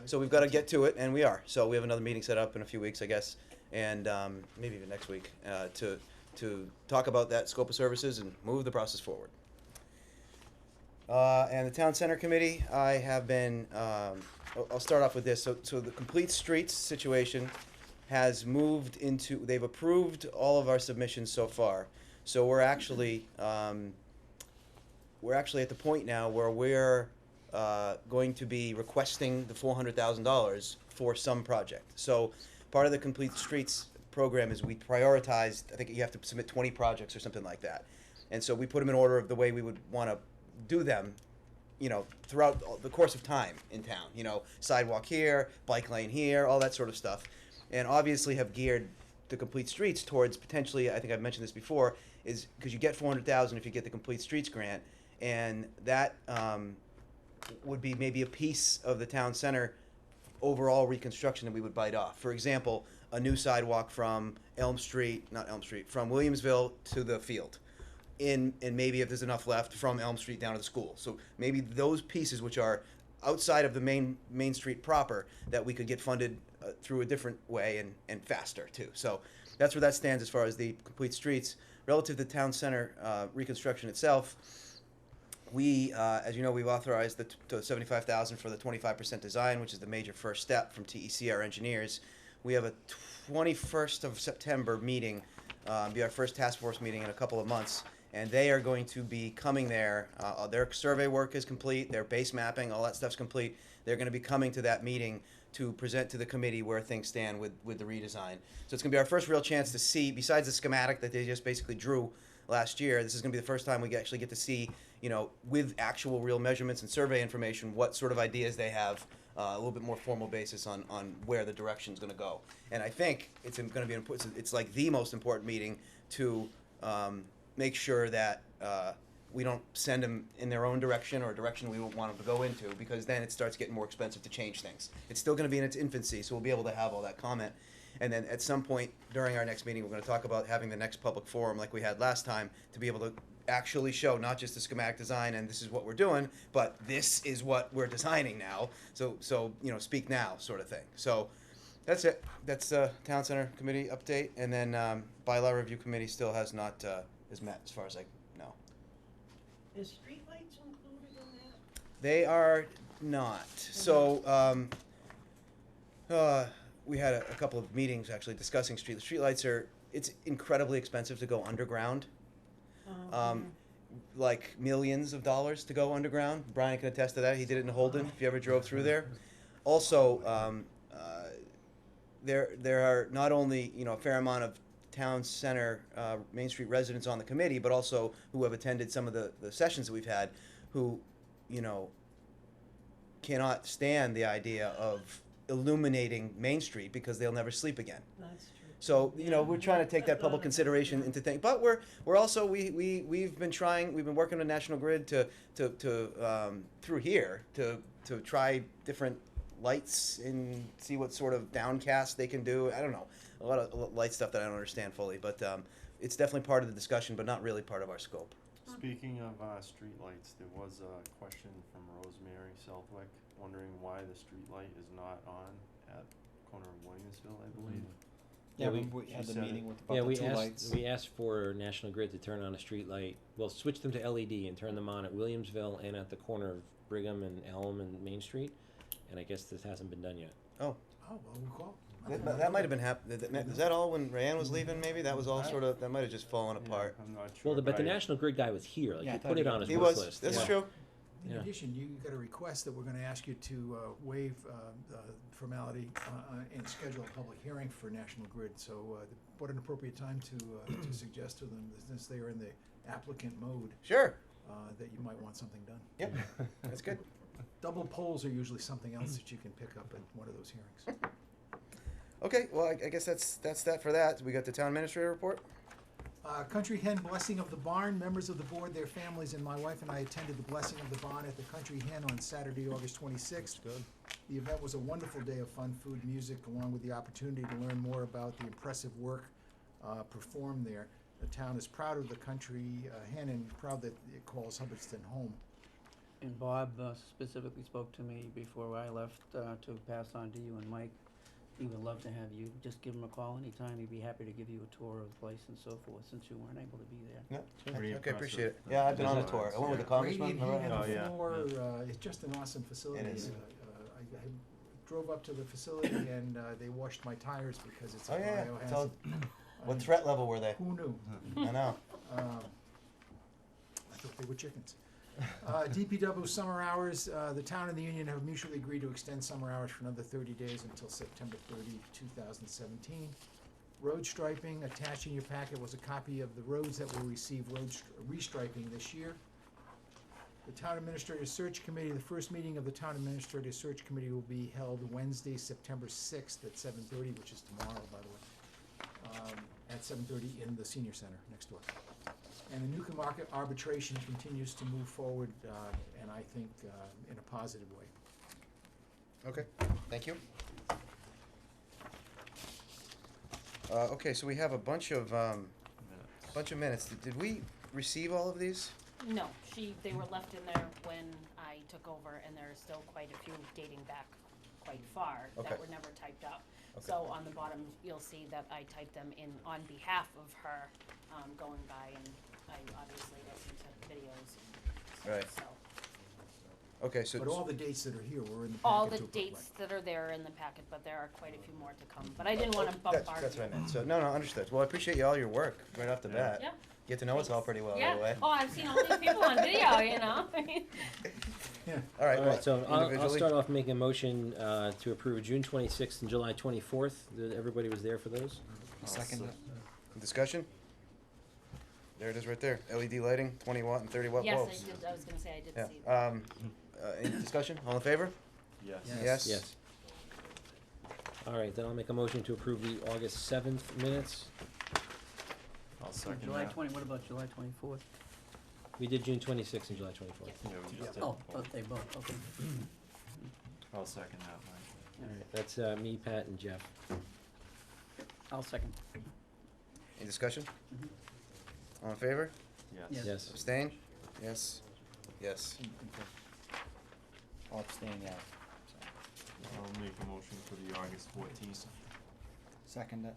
D: So we've got to get to it, and we are. So we have another meeting set up in a few weeks, I guess, and maybe even next week to talk about that scope of services and move the process forward. And the Town Center Committee, I have been, I'll start off with this. So the Complete Streets situation has moved into, they've approved all of our submissions so far. So we're actually at the point now where we're going to be requesting the $400,000 for some project. So part of the Complete Streets program is we prioritized, I think you have to submit 20 projects or something like that. And so we put them in order of the way we would want to do them, you know, throughout the course of time in town. You know, sidewalk here, bike lane here, all that sort of stuff. And obviously have geared the Complete Streets towards potentially, I think I've mentioned this before, is because you get $400,000 if you get the Complete Streets grant, and that would be maybe a piece of the town center overall reconstruction that we would bite off. For example, a new sidewalk from from Williamsville to the field. And maybe if there's enough left from Elm Street down to the school. So maybe those pieces which are outside of the main street proper that we could get funded through a different way and faster too. So that's where that stands as far as the Complete Streets. Relative to the town center reconstruction itself, we, as you know, we've authorized the $75,000 for the 25% design, which is the major first step from TEC, our engineers. We have a 21st of September meeting, be our first task force meeting in a couple of months. And they are going to be coming there. Their survey work is complete. Their base mapping, all that stuff's complete. They're going to be coming to that meeting to present to the committee where things stand with the redesign. So it's going to be our first real chance to see, besides the schematic that they just basically drew last year, this is going to be the first time we actually get to see, you know, with actual real measurements and survey information, what sort of ideas they have, a little bit more formal basis on where the direction's going to go. And I think it's going to be important. It's like the most important meeting to make sure that we don't send them in their own direction or a direction we won't want them to go into, because then it starts getting more expensive to change things. It's still going to be in its infancy, so we'll be able to have all that comment. And then at some point during our next meeting, we're going to talk about having the next public forum like we had last time to be able to actually show not just the schematic design and this is what we're doing, but this is what we're designing now. So you know, speak now sort of thing. So that's it. That's Town Center Committee update. And then Bylaw Review Committee still has not is met as far as I know.
U: Is streetlights included in that?
D: They are not. So we had a couple of meetings actually discussing streetlights. It's incredibly expensive to go underground. Like millions of dollars to go underground. Brian can attest to that. He did it in Holden, if you ever drove through there. Also, there are not only, you know, a fair amount of town center Main Street residents on the committee, but also who have attended some of the sessions that we've had, who, you know, cannot stand the idea of illuminating Main Street because they'll never sleep again.
U: That's true.
D: So, you know, we're trying to take that public consideration into things, but we're also we've been working with National Grid to through here to try different lights and see what sort of downcast they can do. I don't know, a lot of light stuff that I don't understand fully, but it's definitely part of the discussion, but not really part of our scope.
H: Speaking of streetlights, there was a question from Rosemary Southwick wondering why the streetlight is not on at corner of Williamsville, I believe.
N: Yeah, we had the meeting with about the two lights.
K: We asked for National Grid to turn on a street light. Well, switch them to LED and turn them on at Williamsville and at the corner of Brigham and Elm and Main Street. And I guess this hasn't been done yet.
D: Oh.
C: Oh, well, we'll call.
D: That might have been is that all when Rayanne was leaving, maybe? That was all sort of, that might have just fallen apart.
H: I'm not sure.
K: Well, but the National Grid guy was here, like,
N: Yeah, I
K: he
N: thought
K: put
N: he
K: it on his
D: He
K: work
D: was,
K: list.
D: that's
K: yeah.
D: true.
C: In
K: Yeah.
C: addition, you got a request that we're gonna ask you to waive formality and schedule a public hearing for National Grid. So what an appropriate time to suggest to them, since they are in the applicant mode,
D: Sure.
C: that you might want something done.
D: Yep, that's good.
C: Double polls are usually something else that you can pick up at one of those hearings.
D: Okay, well, I guess that's that for that. We got the town administrator report?
C: Country Hen Blessing of the Barn. Members of the board, their families, and my wife and I attended the Blessing of the Barn at the Country Hen on Saturday, August 26th.
D: Good.
C: The event was a wonderful day of fun, food, music, along with the opportunity to learn more about the impressive work performed there. The town is proud of the Country Hen and proud that it calls Hubbardston home.
R: And Bob specifically spoke to me before I left to pass on to you and Mike. He would love to have you. Just give him a call anytime. He'd be happy to give you a tour of the place and so forth, since you weren't able to be there.
D: Yep,
H: Pretty
D: okay, appreciate it.
H: impressive.
D: Yeah, I've been on a
H: Visits,
D: tour. I went with the
H: yeah.
D: congressman.
C: Radiant heat
D: remember?
C: on the
H: yeah.
C: floor, it's just an awesome facility.
D: It is.
C: I drove up to the facility and they washed my tires because it's a
D: Oh, yeah,
C: biohazard.
D: tell-
C: I
D: What
C: mean,
D: threat level were they?
C: Who knew?
D: I know.
C: I thought they were chickens. DPW summer hours, the town and the union have mutually agreed to extend summer hours for another 30 days until September 30, 2017. Road striping, attached in your packet was a copy of the roads that will receive restriping this year. The Town Administrator Search Committee, the first meeting of the Town Administrator Search Committee will be held Wednesday, September 6th at 7:30, which is tomorrow, by the way, at 7:30 in the Senior Center next door. And the Newcomb Market arbitration continues to move forward, and I think in a positive way.
D: Okay, thank you. Okay, so we have a bunch of minutes. Did we receive all of these?
F: No, they were left in there when I took over, and there are still quite a few dating back quite far
D: Okay.
F: that were never typed up.
D: Okay.
F: So on the bottom, you'll see that I typed them in on behalf of her, going by, and I obviously listened to videos and
D: Right.
F: stuff, so.
D: Okay, so.
C: But all the dates that are here were in the packet.
F: All the
C: to approve,
F: dates
C: right?
F: that are there in the packet, but there are quite a few more to come, but I didn't wanna bombard you.
D: That's what I meant. So, no, understood. Well, I appreciate all your work right off the bat.
F: Yeah.
D: Get to know us all pretty well
F: Yeah,
D: right away.
F: oh, I've seen all these people on video, you know,
C: Yeah.
D: All right,
K: All
D: well,
K: right, so I'll
D: individually.
K: start off making a motion to approve June 26th and July 24th. Everybody was there for those?
N: Second it.
D: Discussion? There it is right there. LED lighting, 20 watt and 30 watt
F: yes,
D: bulbs.
F: I was gonna say, I did
D: Yeah.
F: see that.
D: Any discussion? All in favor?
H: Yes.
D: Yes.
K: Yes. All right, then I'll make a motion to approve the August 7th minutes.
H: I'll second
R: July
H: that.
R: what about July 24th?
K: We did June 26th and July 24th.
H: Yeah, we just did
R: Oh,
H: both.
R: they both, okay.
H: I'll second that, Mike.
K: All right, that's me, Pat, and Jeff.
R: I'll second.
D: Any discussion? All in favor?
H: Yes.
K: Yes.
D: Abstain? Yes. Yes.
N: I'll abstain, yeah.
H: I'll make a motion for the August 14th.
N: Second it.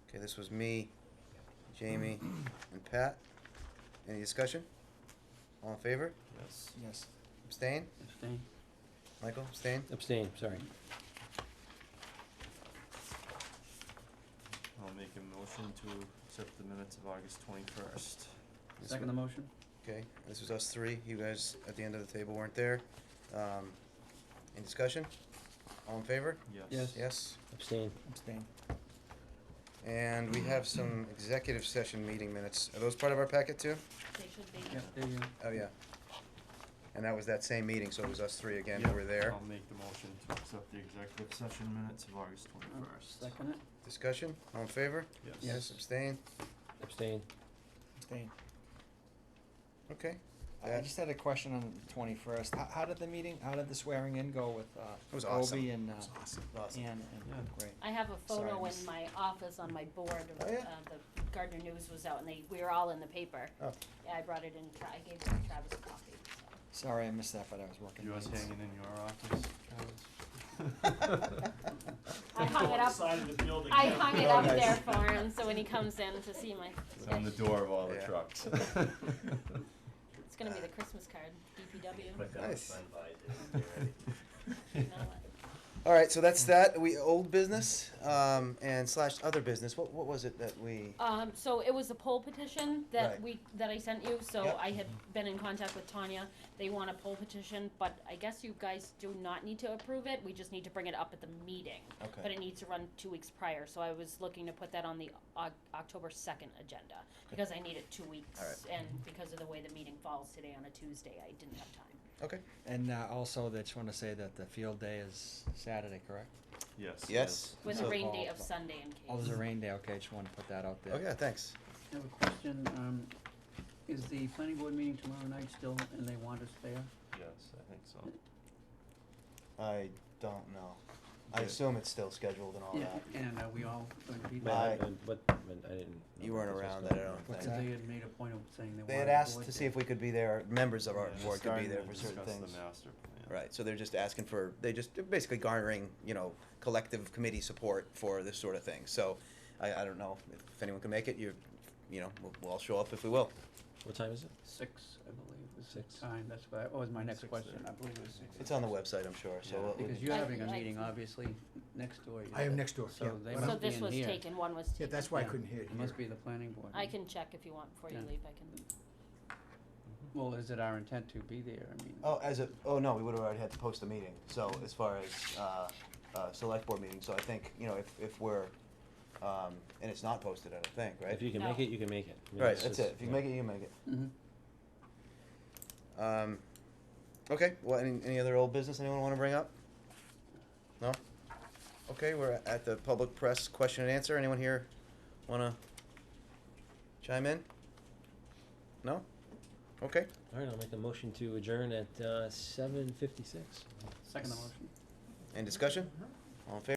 D: Okay, this was me, Jamie, and Pat. Any discussion? All in favor?
H: Yes.
N: Yes.
D: Abstain?
R: Abstain.
D: Michael, abstain?
K: Abstain, sorry.
H: I'll make a motion to accept the minutes of August 21st.
R: Second the motion?
D: Okay, this was us three. You guys at the end of the table weren't there. Any discussion? All in favor?
H: Yes.
R: Yes.
D: Yes.
K: Abstain.
N: Abstain.
D: And we have some executive session meeting minutes. Are those part of our packet too?
F: They should be.
R: Yep, there you
D: Oh, yeah. And that was that same meeting, so it was us three again who
H: Yep.
D: were there.
H: I'll make the motion to accept the executive session minutes of August 21st.
R: Second it?
D: Discussion? All in favor?
H: Yes.
D: Yes. Abstain?
K: Abstain.
N: Abstain.
D: Okay.
N: I
D: That-
N: just had a question on the 21st. How did the swearing in go with
D: It was awesome.
N: Obi and
C: It was awesome.
D: Awesome.
N: Ann? And great.
F: I have a photo
N: Sorry,
F: in
N: miss.
F: my office on my board,
D: Oh, yeah?
F: the Gardner News was out, and we were all in the paper.
D: Oh.
F: Yeah, I brought it in, I gave Travis a copy, so.
N: Sorry, I missed that, but I was working.
H: Yours
N: nights.
H: hanging in your office,
F: I hung it up,
Q: Side of the building.
F: I hung it up
D: Nice.
F: there for him, so when he comes in to see my,
H: It's on the door of all the
D: Yeah.
H: trucks.
F: it's gonna be the Christmas card, DPW.
D: Nice.
F: You know what?
D: All right, so that's that. Old business, and slash other business. What was it that we?
F: So it was a poll petition that
D: Right.
F: that I sent you, so
D: Yep.
F: I had been in contact with Tanya. They want a poll petition, but I guess you guys do not need to approve it, we just need to bring it up at the meeting.
D: Okay.
F: But it needs to run 2 weeks prior, so I was looking to put that on the October 2nd agenda, because I needed 2 weeks.
D: All right.
F: And because of the way the meeting falls today on a Tuesday, I didn't have time.
D: Okay.
N: And also, they just want to say that the field day is Saturday, correct?
H: Yes.
D: Yes.
F: With
D: So-
F: a rain day of Sunday in case.
N: Oh, there's a rain day, okay, just want to put that out there.
D: Oh yeah, thanks.
R: I have a question, is the planning board meeting tomorrow night still, and they want us there?
H: Yes, I think so.
D: I don't know. I
H: Okay.
D: assume it's still scheduled and all
R: Yeah,
D: that.
R: and are we all going to be
K: But
R: there?
K: I didn't. know
D: You
K: what
D: weren't
K: this was
D: around
K: going
D: then, I
K: on.
D: don't
R: Because
D: think.
R: they had made a point of saying they wanted
D: They had
R: the
D: asked
R: board
D: to see
R: there.
D: if we could be there, members of our
H: Yeah,
D: board could be
H: starting
D: there
H: to
D: for certain
H: discuss
D: things.
H: the master plan.
D: Right, so they're just asking for, they're basically garnering, collective committee support for this sort of thing. So I don't know if anyone can make it, we'll all show up if we will.
K: What time is it?
R: 6, I believe, was the
K: 6.
R: time, that's why, was my next
H: 6:30.
R: question, I believe it was 6.
D: It's on the website, I'm sure, so.
H: Yeah.
D: we'll-
R: Because
D: we
R: you're
F: I-
R: having a
F: I-
R: meeting, obviously, next door. you
C: I am
R: said.
C: next door,
R: So
C: yeah.
R: they
C: But
F: So
R: must be
F: this
R: in
F: was
R: here.
F: taken, one was taken.
C: Yeah, that's why I
R: Yeah.
C: couldn't hear it
R: It
C: here.
R: must be the planning board.
F: I can check if you want before you
R: Yeah.
F: leave, I can.
R: Well, is it our intent to be there, I mean?
D: Oh, no, we would've already had to post a meeting, so as far as, select board meeting, so I think, if we're, and it's not posted, I don't think, right?
K: If you can
F: No.
K: make it, you can make it. I mean,
D: Right,
K: it's
D: that's
K: just-
D: it, if you can make it, you can make it.
R: Mhm.
D: Okay, well, any other old business anyone wanna bring up? No? Okay, we're at the public press question and answer. Anyone here wanna chime in? No? Okay.
K: All right, I'll make a motion to adjourn at 7:56.
R: Second the motion.
D: Any discussion? All in favor?